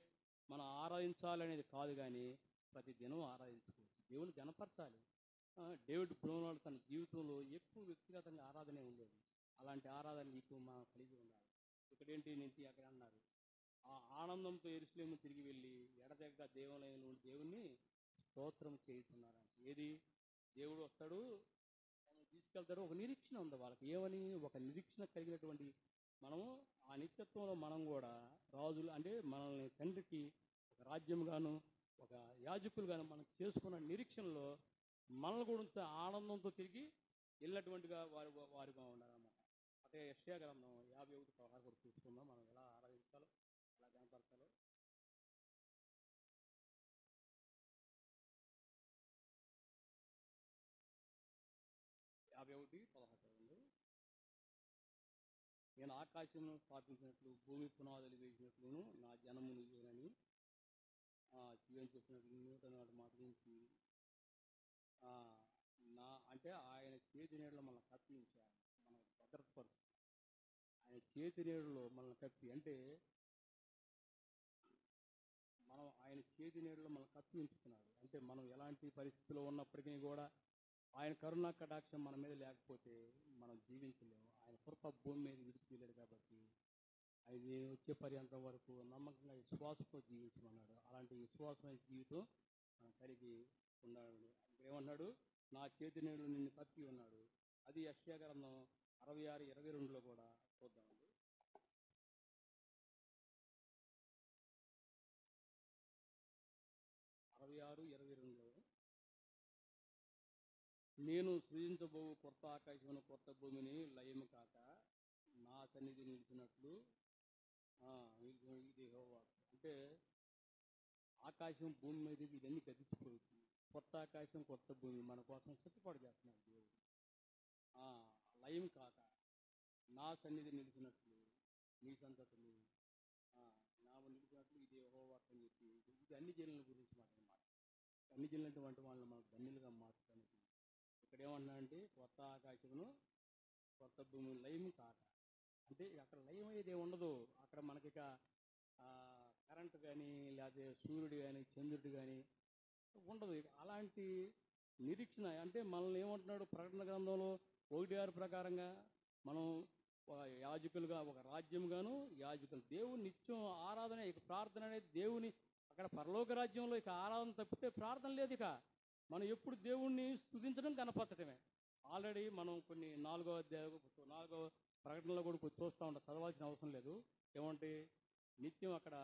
మనం ఆరాధించాలనేది కాదు, కానీ ప్రతి దినం ఆరాధించుకోవచ్చు, దేవుని గణపరచాలి. డేవిడ్ బ్రౌన్ తన జీవితంలో ఎక్కువ వ్యక్తిగతంగా ఆరాధనే ఉండేది. అలాంటి ఆరాధన నీకు మనం కలిగి ఉండాలి. ఇక్కడేంటి నేను అక్కడ అన్నారు, ఆ ఆనందంతో యెరూషలేము తిరిగి వెళ్ళి ఎడతెగక దేవాలయంలో దేవుణ్ణి స్తోత్రం చేస్తున్నారంట. ఏది? దేవుడు వస్తాడు, తీసుకెళ్తాడు. ఒక నిరీక్షణ ఉంది వాళ్ళకి. ఏమని? ఒక నిరీక్షణ కలిగినటువంటి మనము ఆ నిత్యత్వంలో మనం కూడా రాజులు, అంటే మనల్ని తండ్రికి ఒక రాజ్యంగాను ఒక యాజకులుగాను మనం చేసుకున్న నిరీక్షణలో మనల్ని కూడా ఆనందంతో తిరిగి వెళ్ళినటువంటిగా వారిగా ఉండాలన్నమాట. అదే యెషయా గ్రంథం 51:16 కూడా చూసుకుందాం, మనం ఎలా ఆరాధించాలో ఎలా కనపరచాలో. 51:16. నేను ఆకాశమును స్థాపించినట్లు భూమి పునాదులు వేసినట్లును నా జనము నువ్వేనని జీవన్ చెప్పినట్లు నూతన మాట నుంచి అంటే ఆయన చేతి నీడలో మనల్ని కప్పించారు, మనం భద్రతపరుస్తుంది. ఆయన చేతి నీడలో మనల్ని కప్పి, అంటే మనం ఆయన చేతి నీడలో మనల్ని కప్పి ఉంచుతున్నాడు. అంటే మనం ఎలాంటి పరిస్థితిలో ఉన్నప్పటికీ కూడా ఆయన కరుణా కటాక్షం మన మీద లేకపోతే మనం జీవించలేము. ఆయన కృప భూమి మీద విడిచి వెళ్ళాడు కాబట్టి ఆయన వచ్చే పర్యంతం వరకు నమ్మకంగా విశ్వాసంతో జీవించమన్నాడు. అలాంటి విశ్వాసమైన జీవితం మనం కలిగి ఉన్నాడు. ఏమన్నాడు? నా చేతి నీడలో నిన్ను కప్పి ఉన్నాడు. అది యెషయా గ్రంథం 66:22 కూడా చూద్దామండి. 66:22 నేను సృజించబోవు కొత్త ఆకాశమును కొత్త భూమిని లయము కాక నా సన్నిధి నిలిచినట్లు ఇది యెహోవా. అంటే ఆకాశం భూమి మీద ఇవన్నీ గతించిపోతుంది. కొత్త ఆకాశం కొత్త భూమి మన కోసం సిద్ధపాటు చేస్తున్నాడు దేవుడు. లయం కాక నా సన్నిధి నిలిచినట్లు నీ సంతతులు నా నిలిచినట్లు ఇది యెహోవా అని చెప్పి ఇది అన్ని జనుల గురించి మాట. అన్ని జనులటువంటి వాళ్ళని మనకు ధన్యులుగా మార్చడానికి ఇక్కడ ఏమన్నా కొత్త ఆకాశమును కొత్త భూమి లయం కాక, అంటే అక్కడ లయం అయ్యేది ఉండదు. అక్కడ మనకి కరెంటు కానీ లేకపోతే సూర్యుడు కానీ చంద్రుడు కానీ ఉండదు. అలాంటి నిరీక్షణ అంటే మనల్ని ఏమంటున్నాడు ప్రకటన గ్రంథంలో 1:6 ప్రకారంగా మనం ఒక యాజకులుగా ఒక రాజ్యంగాను యాజకులు దేవుని నిత్యం ఆరాధన. ఇక ప్రార్థన అనేది దేవుని అక్కడ పరలోక రాజ్యంలో ఇక ఆరాధన తప్పితే ప్రార్థన లేదు. ఇక మనం ఎప్పుడు దేవుణ్ణి స్తుతించడం కనపరచడమే. ఆల్రెడీ మనం కొన్ని 4వ ప్రకటనలో కూడా కొంచెం చూస్తూ ఉంటాం, చదవాల్సిన అవసరం లేదు. ఏమంటే నిత్యం అక్కడ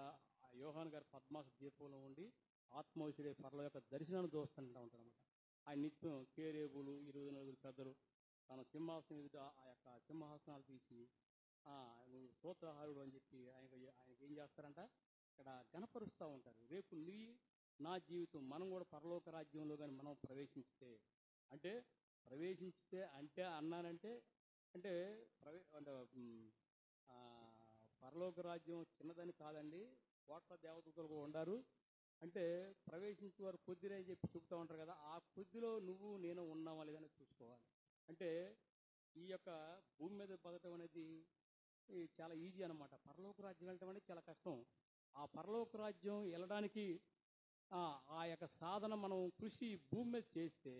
ఆ యోహాన్ గారి పద్మాస దీపంలో ఉండి ఆత్మవిషుడే పర్ల యొక్క దర్శనాన్ని చూస్తుంటూ ఉంటారు అనమాట. ఆయన నిత్యం కేరేబులు 24 పెద్దలు తన సింహాసనం ఎదుట ఆ యొక్క సింహాసనాలు తీసి నువ్వు స్తోత్రహారుడు అని చెప్పి ఆయనకి ఏం చేస్తారంట, ఇక్కడ గణపరుస్తూ ఉంటారు. రేపు నా జీవితం మనం కూడా పరలోక రాజ్యంలో కానీ మనం ప్రవేశించితే అంటే అన్నానంటే అంటే పరలోక రాజ్యం చిన్నదని కాదండి, కోట్ల దేవతలు కూడా ఉండారు. అంటే ప్రవేశించే వారు కొద్దిరే అని చెప్పి చెప్తూ ఉంటారు కదా, ఆ కొద్దిలో నువ్వు నేను ఉన్నావా లేదని చూసుకోవాలి. అంటే ఈ యొక్క భూమి మీద బతకడం అనేది చాలా ఈజీ అనమాట. పరలోక రాజ్యం వెళ్ళటం అనేది చాలా కష్టం. ఆ పరలోక రాజ్యం వెళ్ళడానికి ఆ యొక్క సాధన మనం కృషి భూమి మీద చేస్తే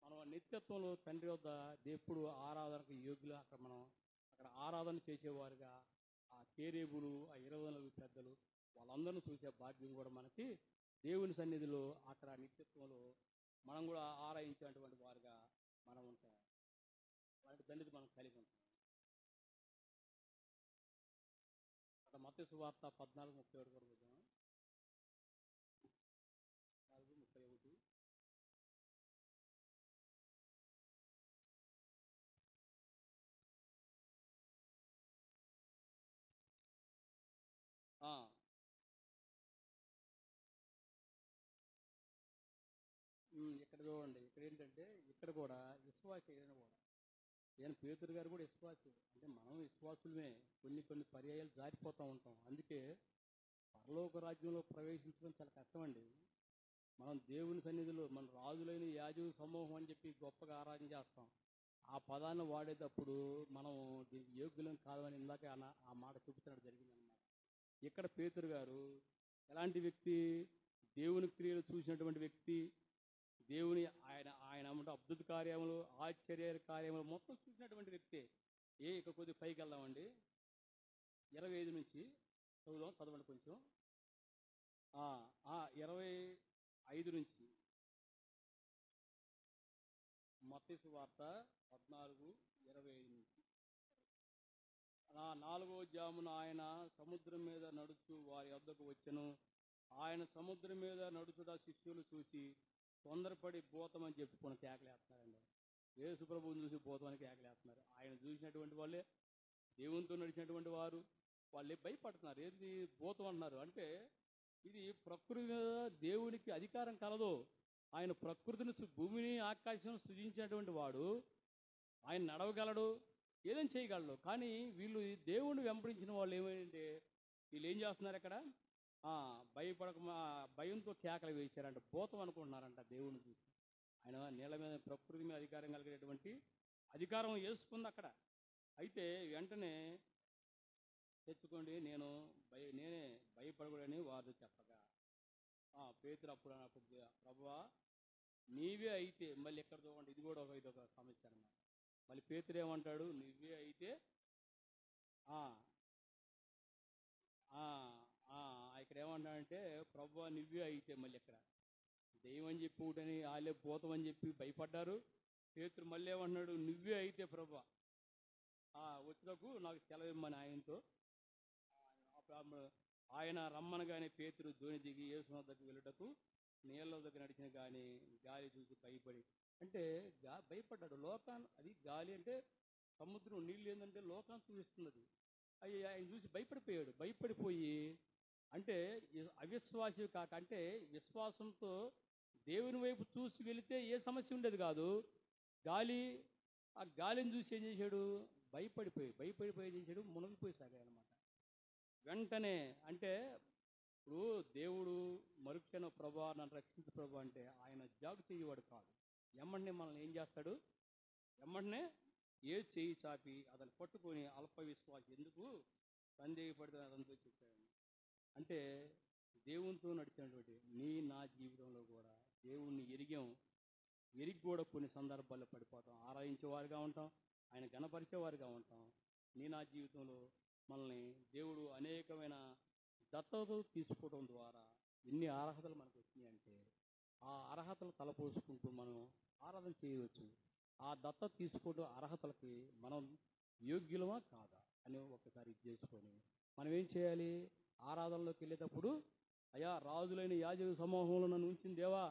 మనం నిత్యత్వంలో తండ్రి వద్ద దేవుడు ఆరాధనకు యోగ్యులు అక్కడ ఆరాధన చేసేవారుగా ఆ కేరేబులు ఆ 24 పెద్దలు వాళ్ళందరినీ చూసే భాగ్యం కూడా మనకి దేవుని సన్నిధిలో అక్కడ నిత్యత్వంలో మనం కూడా ఆరాధించేటువంటి వారుగా మనం ఉంటాం. అలాంటి ధన్యత మనం కలిగి ఉంటాం. అక్కడ మత్తయి సువార్త 14:31 వరకు చూద్దాం. 14:31. ఇక్కడ చూడండి, ఇక్కడ ఏంటంటే ఇక్కడ కూడా విశ్వాస కూడా ఈయన పేతురు గారు కూడా విశ్వాసులు. అంటే మనం విశ్వాసులమే, కొన్ని పర్యాయాలు జారిపోతూ ఉంటాం. అందుకే పరలోక రాజ్యంలో ప్రవేశించడం చాలా కష్టమండి. మనం దేవుని సన్నిధిలో మన రాజులైన యాజు సమూహం అని చెప్పి గొప్పగా ఆరాధన చేస్తాం. ఆ పదాన్ని వాడేటప్పుడు మనం దీనికి యోగ్యులం కాదని ఇందాక ఆ మాట చూపించడం జరిగిందనమాట. ఇక్కడ పేతురు గారు ఎలాంటి వ్యక్తి, దేవుని క్రియలు చూసినటువంటి వ్యక్తి, దేవుని ఆయన అద్భుత కార్యములు ఆశ్చర్య కార్యములు మొత్తం చూసినటువంటి వ్యక్తి. ఇక కొద్దిగా పైకి వెళ్దామండి. 25 నుంచి చదవండి కొంచెం. 25 నుంచి మత్తయి సువార్త 14:25 నుంచి. 4వ జామున ఆయన సముద్రం మీద నడుచు వారి వద్దకు వచ్చెను. ఆయన సముద్రం మీద నడుచుట శిష్యులు చూసి తొందరపడి భూతమని చెప్పుకొని కేకలేస్తున్నారండి. యేసు ప్రభువుని చూసి భూతమని కేకలేస్తున్నారు. ఆయన చూసినటువంటి వాళ్ళే, దేవునితో నడిచినటువంటి వారు వాళ్ళే భయపడుతున్నారు. ఏంటి భూతం అంటున్నారు అంటే ఇది ప్రకృతి మీద దేవునికి అధికారం కలదు. ఆయన ప్రకృతిని భూమిని ఆకాశం సృజించినటువంటి వాడు, ఆయన నడవగలడు, ఏదైనా చేయగలడు. కానీ వీళ్ళు దేవుణ్ణి వెంబడించిన వాళ్ళు ఏమైందంటే వీళ్ళు ఏం చేస్తున్నారు, ఇక్కడ భయంతో కేకలు వేశారంట, భూతం అనుకుంటున్నారంట దేవుణ్ణి చూసి. ఆయన నీళ్ళ మీద ప్రకృతి మీద అధికారం కలిగినటువంటి అధికారం వేసుకుంది అక్కడ. అయితే వెంటనే తెచ్చుకోండి, నేనే భయపడకూడని వారు చెప్పగా పేతురు అప్పుడు ప్రభువా నీవే అయితే, మళ్ళీ ఎక్కడ చూడండి, ఇది కూడా ఇదొక సమస్య అన్నమాట. మళ్ళీ పేతురు ఏమంటాడు, నువ్వే అయితే ఇక్కడ ఏమంటాడంటే ప్రభువా నువ్వే అయితే, మళ్ళీ ఎక్కడ దెయ్యం అని చెప్పి ఒకటని వాళ్ళే భూతం అని చెప్పి భయపడ్డారు. పేతురు మళ్ళీ ఏమంటున్నాడు, నువ్వే అయితే ప్రభువా వచ్చినకు నాకు సెలవిమ్మని ఆయనతో. ఆయన రమ్మనగానే పేతురు దోణి దిగి యేసు వద్దకు వెళ్ళటకు నీళ్ళ దగ్గర నడిచిన కానీ గాలి చూసి భయపడి, అంటే భయపడ్డాడు. అది గాలి అంటే సముద్రం, నీళ్ళు ఏంటంటే లోకాన్ని చూపిస్తున్నది. ఆయన చూసి భయపడిపోయి అంటే అవిశ్వాసి కాక, అంటే విశ్వాసంతో దేవుని వైపు చూసి వెళితే ఏ సమస్య ఉండేది కాదు. ఆ గాలిని చూసి ఏం చేశాడు, భయపడిపోయి ఏం చేశాడు, మునిగిపోయి సాగాడు అనమాట. వెంటనే అంటే ఇప్పుడు దేవుడు మరుక్షణ ప్రభా నన్ను రక్షించు ప్రభా అంటే ఆయన జాగు చేయవాడు కాదు. ఎమ్మటనే మనల్ని ఏం చేస్తాడు, ఎమ్మటనే ఏ చేయి చాపి అతను పట్టుకొని అల్ప విశ్వాసం ఎందుకు సందేహపడితే అదంతా చెప్పాడు. అంటే దేవునితో నడిచినటువంటి నా జీవితంలో కూడా దేవుణ్ణి ఎరిగి కూడా కొన్ని సందర్భాల్లో పడిపోతాం. ఆరాధించేవారుగా ఉంటాం, ఆయన గణపరిచేవారుగా ఉంటాం. నా జీవితంలో మనల్ని దేవుడు అనేకమైన దత్తతలు తీసుకోవడం ద్వారా ఎన్ని అర్హతలు మనకు వచ్చినాయంటే ఆ అర్హతలు తలపోసుకుంటూ మనం ఆరాధన చేయవచ్చు. ఆ దత్తత తీసుకోవడం అర్హతలకి మనం యోగ్యులమా కాదా అని ఒకసారి ఇది చేసుకొని మనం ఏం చేయాలి? ఆరాధనలోకి వెళ్ళేటప్పుడు అయ్యా రాజులైన యాజక సమూహంలో నన్ను ఉంచిన దేవా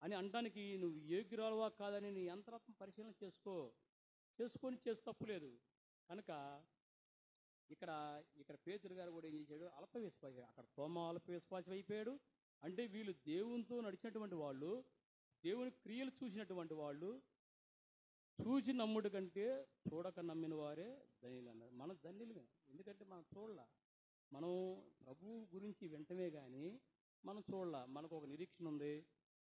అని అనడానికి నువ్వు యోగ్యురాలువా కాదని నీ అంతరాత్మ పరిశీలన చేసుకొని చేసి తప్పులేదు. కనుక ఇక్కడ ఇక్కడ పేతురు గారు కూడా ఏం చేశాడు? అల్ప విశ్వాసి. అక్కడ తోమ అల్ప విశ్వాసం అయిపోయాడు. అంటే వీళ్ళు దేవునితో నడిచినటువంటి వాళ్ళు, దేవుని క్రియలు చూసినటువంటి వాళ్ళు, చూసి నమ్ముడు కంటే చూడక నమ్మిన వారే ధన్యులు అన్నారు. మనం ధన్యులమే, ఎందుకంటే మనం చూడలా. మనం ప్రభువు గురించి వింటమే కానీ మనం చూడలా. మనకు ఒక నిరీక్షణ ఉంది,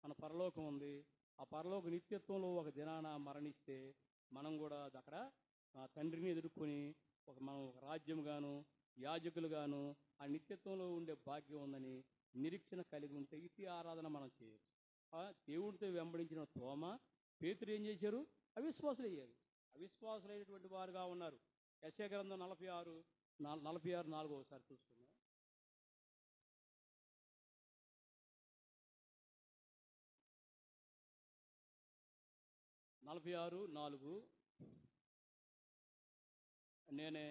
మన పరలోకం ఉంది. ఆ పరలోక నిత్యత్వంలో ఒక దినాన మరణిస్తే మనం కూడా అక్కడ తండ్రిని ఎదుర్కొని మనం ఒక రాజ్యంగాను యాజకులుగాను ఆ నిత్యత్వంలో ఉండే భాగ్యం ఉందని నిరీక్షణ కలిగి ఉంటే ఇట్టి ఆరాధన మనం చేయొచ్చు. దేవుడితో వెంబడించిన తోమ పేతురు ఏం చేశారు? అవిశ్వాసులు అయ్యారు. అవిశ్వాసులైనటువంటి వారుగా ఉన్నారు. యెషయా గ్రంథం 46:4 ఒకసారి చూసుకుందాం. 46:4 నేనే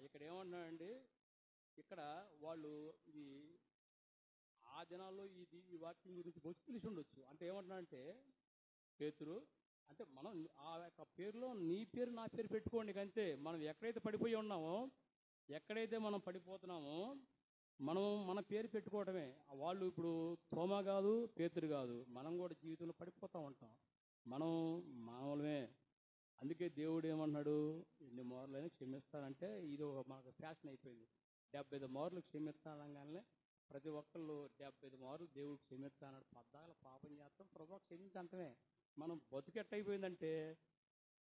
ఇక్కడ ఏమంటున్నాడండి? ఇక్కడ వాళ్ళు ఇది ఆ దినాల్లో ఈ వాక్యం గురించి వచ్చి తెలిసి ఉండొచ్చు. అంటే ఏమంటున్నాడంటే పేతురు అంటే మనం ఆ యొక్క పేరులో నీ పేరు నా పేరు పెట్టుకోండి. అంతే. మనం ఎక్కడైతే పడిపోయి ఉన్నామో, ఎక్కడైతే మనం పడిపోతున్నామో మనం మన పేరు పెట్టుకోవటమే. వాళ్ళు ఇప్పుడు తోమ కాదు, పేతురు కాదు, మనం కూడా జీవితంలో పడిపోతూ ఉంటాం. మనం మామూలమే. అందుకే దేవుడు ఏమన్నాడు? ఎన్ని మార్లైనా క్షమిస్తానంటే ఇది ఒక మనకు ఫ్యాషన్ అయిపోయింది. 75 మార్లు క్షమిస్తానగానే ప్రతి ఒక్కళ్ళు 75 మార్లు దేవుడు క్షమిస్తానన్నాడు. పద్దాల పాపం చేస్తాం, ప్రభు క్షమించంటమే. మనం బతుకెట్టయిపోయిందంటే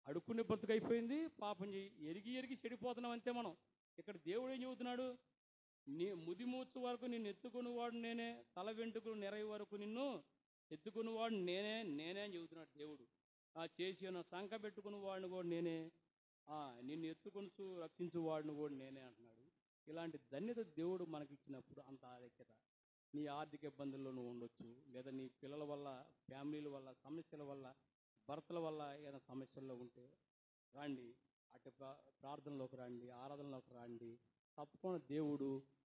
అడుక్కునే బతుకైపోయింది. పాపం ఎరిగి చెడిపోతున్నాం అంతే మనం. ఇక్కడ దేవుడు ఏం చెబుతున్నాడు? నీ ముదిమూర్చు వరకు నిన్ను ఎత్తుకునేవాడు నేనే, తల వెంట్రుకలు నెరవి వరకు నిన్ను ఎత్తుకునేవాడు నేనే అని చెబుతున్నాడు దేవుడు. చేసిన సంక పెట్టుకున్న వాడిని కూడా నేనే, నిన్ను ఎత్తుకొని రక్షించు వాడిని కూడా నేనే అంటున్నాడు. ఇలాంటి ధన్యత దేవుడు మనకిచ్చినప్పుడు అంత ఆధిక్యత. నీ ఆర్థిక ఇబ్బందుల్లో నువ్వు ఉండొచ్చు, లేదా నీ పిల్లల వల్ల, ఫ్యామిలీల వల్ల, సమస్యల వల్ల, భర్తల వల్ల ఏదైనా సమస్యల్లో ఉంటే రండి, అటు ప్రార్థనలోకి రండి, ఆరాధనలోకి రండి. తప్పకుండా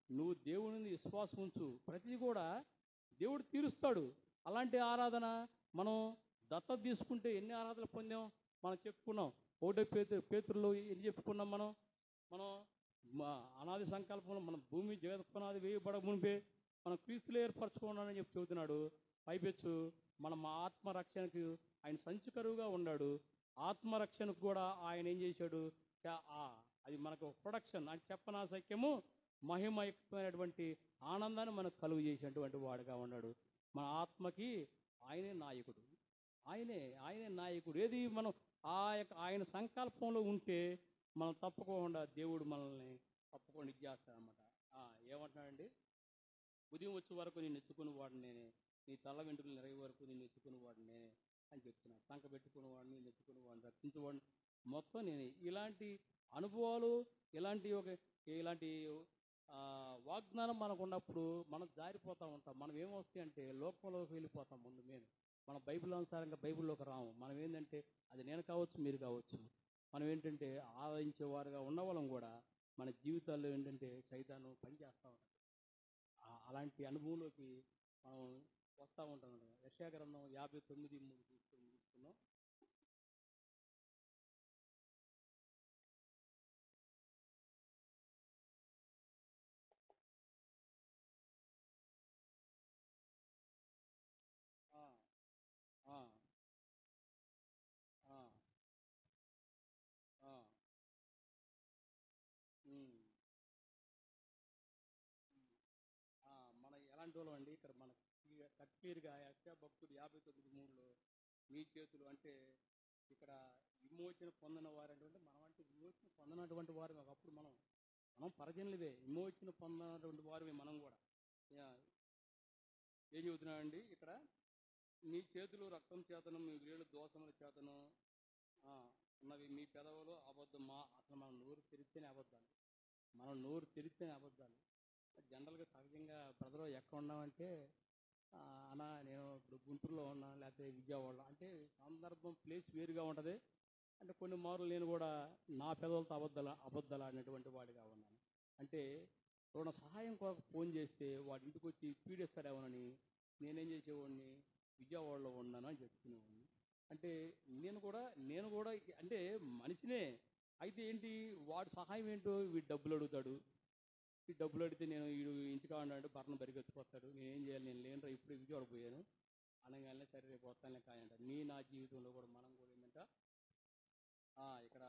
నువ్వు దేవుని విశ్వాసం ఉంచు, ప్రతిదీ కూడా దేవుడు తీరుస్తాడు. అలాంటి ఆరాధన మనం దత్తత తీసుకుంటే ఎన్ని ఆరాధనలు పొందాం మనం చెప్పుకున్నాం. ఒకటో పేతురులో ఎన్ని చెప్పుకున్నాం మనం అనాది సంకల్పంలో మన భూమి జగత్ పునాది వేయబడ మునిపే మనం క్రీస్తులు ఏర్పరచుకున్నానని చెబుతున్నాడు. పైపెచ్చు మనం ఆత్మరక్షణకు ఆయన సంచుకరువుగా ఉన్నాడు. ఆత్మరక్షణకు కూడా ఆయన ఏం చేశాడు? అది మనకు ప్రొడక్షన్ అని చెప్పనా సఖ్యము మహిమయుక్తమైనటువంటి ఆనందాన్ని మనకు కలుగు చేసినటువంటి వాడుగా ఉన్నాడు. మన ఆత్మకి ఆయనే నాయకుడు, ఆయనే నాయకుడు. ఏది మనం ఆయన సంకల్పంలో ఉంటే మనం తప్పకుండా దేవుడు మనల్ని తప్పకుండా ఇది చేస్తాడనమాట. ఏమంటున్నాడండి? ఉదయం వచ్చే వరకు నేను ఎత్తుకుని వాడు నేనే, నీ తల వెంట్రుకలు నెరగే వరకు నేను ఎత్తుకుని వాడు నేనే అని చెప్తున్నాను. సంక పెట్టుకుని వాడిని, నేను ఎత్తుకుని వాడిని, రక్షించేవాడిని మొత్తం నేనే. ఇలాంటి అనుభవాలు, ఇలాంటి వాగ్దానం మనకు ఉన్నప్పుడు మనం జారిపోతూ ఉంటాం. మనం ఏమొస్తాయి అంటే లోకంలోకి వెళ్ళిపోతాం. ముందు మన బైబిల్ అనుసారంగా బైబిల్లోకి రాము. మనం ఏంటంటే అది నేను కావచ్చు, మీరు కావచ్చు, మనం ఏంటంటే ఆరాధించేవారుగా ఉన్నవాళ్ళం కూడా మన జీవితాల్లో ఏంటంటే సైతాను పనిచేస్తూ ఉంటాం. అలాంటి అనుభవంలోకి మనం వస్తూ ఉంటాం. యెషయా గ్రంథం 59:3 తీసుకున్నాం. మన ఎలాంటి వాళ్ళం అండి? ఇక్కడ మనకు క్లియర్గా యెషయా భక్తుడు 59:3 మీ చేతులు అంటే ఇక్కడ విమోచన పొందిన వారు అంటే మనం అంటే విమోచన పొందినటువంటి వారు. ఒకప్పుడు మనం పరజనులవే, విమోచన పొందినటువంటి వారు మనం కూడా. ఏం చెబుతున్నామండి ఇక్కడ? మీ చేతులు రక్తం చేతను, మీ వేళ్ళు దోషముల చేతను ఉన్నవి, మీ పెదవులు అబద్ధం. అసలు మనం నోరు తెరిస్తేనే అబద్ధాలు, జనరల్గా సహజంగా బ్రదర్ ఎక్కడ ఉన్నామంటే అన్న నేను ఇప్పుడు గుంటూరులో ఉన్నా లేకపోతే విజయవాడలో అంటే సందర్భం ప్లేస్ వేరుగా ఉంటుంది. అంటే కొన్ని మార్లు నేను కూడా నా పెదవులతో అబద్ధాలు ఆడినటువంటి వాడిగా ఉన్నాను. అంటే ఎవరైనా సహాయం కొరకు ఫోన్ చేస్తే వాడి ఇంటికి వచ్చి పీడిస్తాడేమోనని నేనేం చేసేవాడిని, విజయవాడలో ఉన్నాను అని చెప్పుకునేవాడిని. అంటే నేను కూడా అంటే మనిషినే. అయితే ఏంటి, వాడి సహాయం ఏంటో వీడు డబ్బులు అడుగుతాడు. ఈ డబ్బులు అడిగితే నేను వీడు ఇంటికి అన్నాడు భర్తను పరిగెత్తుకొస్తాడు. నేనేం చేయాలి, నేను లేనురా ఇప్పుడు విజయవాడ పోయాను అనగానే సరే రేపు వస్తానే కాయంట. నా జీవితంలో కూడా మనం కూడా ఏంటంటే ఇక్కడ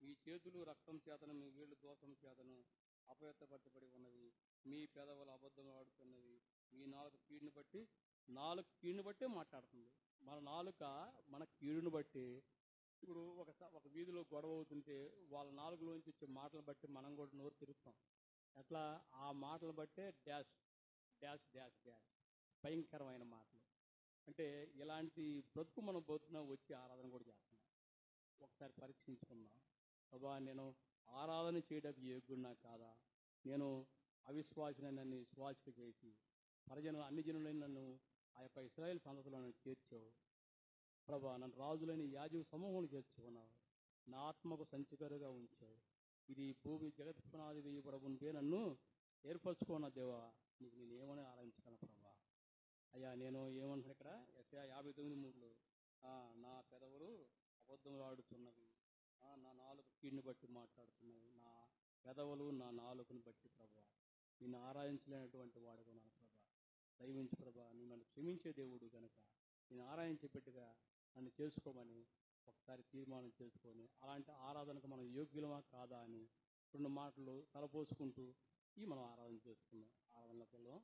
మీ చేతులు రక్తం చేతను, మీ వీళ్ళు దోషం చేతను అపవిత్రపరచబడి ఉన్నవి, మీ పెదవులు అబద్ధం ఆడుతున్నవి, మీ నాలుగు కీడుని బట్టే మాట్లాడుతుంది. మన నాలుక మన కీడుని బట్టి. ఇప్పుడు ఒక వీధిలో గొడవ అవుతుంటే వాళ్ళ నాలుగులోంచి వచ్చే మాటలు బట్టి మనం కూడా నోరు తిరుగుతాం. ఎట్లా, ఆ మాటలు బట్టే డాష్ డాష్ డాష్ డాష్ భయంకరమైన మాటలు. అంటే ఇలాంటి బ్రతుకు మనం బతుకున్నా వచ్చి ఆరాధన కూడా చేస్తున్నాం. ఒకసారి పరీక్షించుకుందాం. బాబా, నేను ఆరాధన చేయడానికి యోగ్యున్నా కాదా? నేను అవిశ్వాసిని నన్ను విశ్వాసిక చేసి అన్ని జనులైన నన్ను ఆ యొక్క ఇశ్రాయేల్ సంతతిలో చేర్చావు ప్రభా. నన్ను రాజులని యాజక సమూహం చేర్చుకున్నావు. నా ఆత్మకు సంచికరుగా ఉంచావు. ఇది భూమి జగత్ పునాది వేయి ప్రభుంటే నన్ను ఏర్పరచుకున్న దేవా, నీకు నేను ఏమని ఆరాధించగలను ప్రభా. అయ్యా నేను ఏమంటున్నా ఇక్కడ 59:3 నా పెదవులు అబద్ధములు ఆడుతున్నవి, నా నాలుగు కీడుని బట్టి మాట్లాడుతున్నవి, నా పెదవులు నా నాలుగుని బట్టి ప్రభా నిన్ను ఆరాధించలేనటువంటి వాడుకున్నాను ప్రభా. దయవించి ప్రభా, నువ్వు నన్ను క్షమించే దేవుడు కనుక నేను ఆరాధించేపెట్టుగా నన్ను చేసుకోమని ఒకసారి తీర్మానం చేసుకొని అలాంటి ఆరాధనకు మనం యోగ్యులమా కాదా అని 2 మాటలు తలపోసుకుంటూ మనం ఆరాధన చేసుకున్నాం. ఆరాధనలో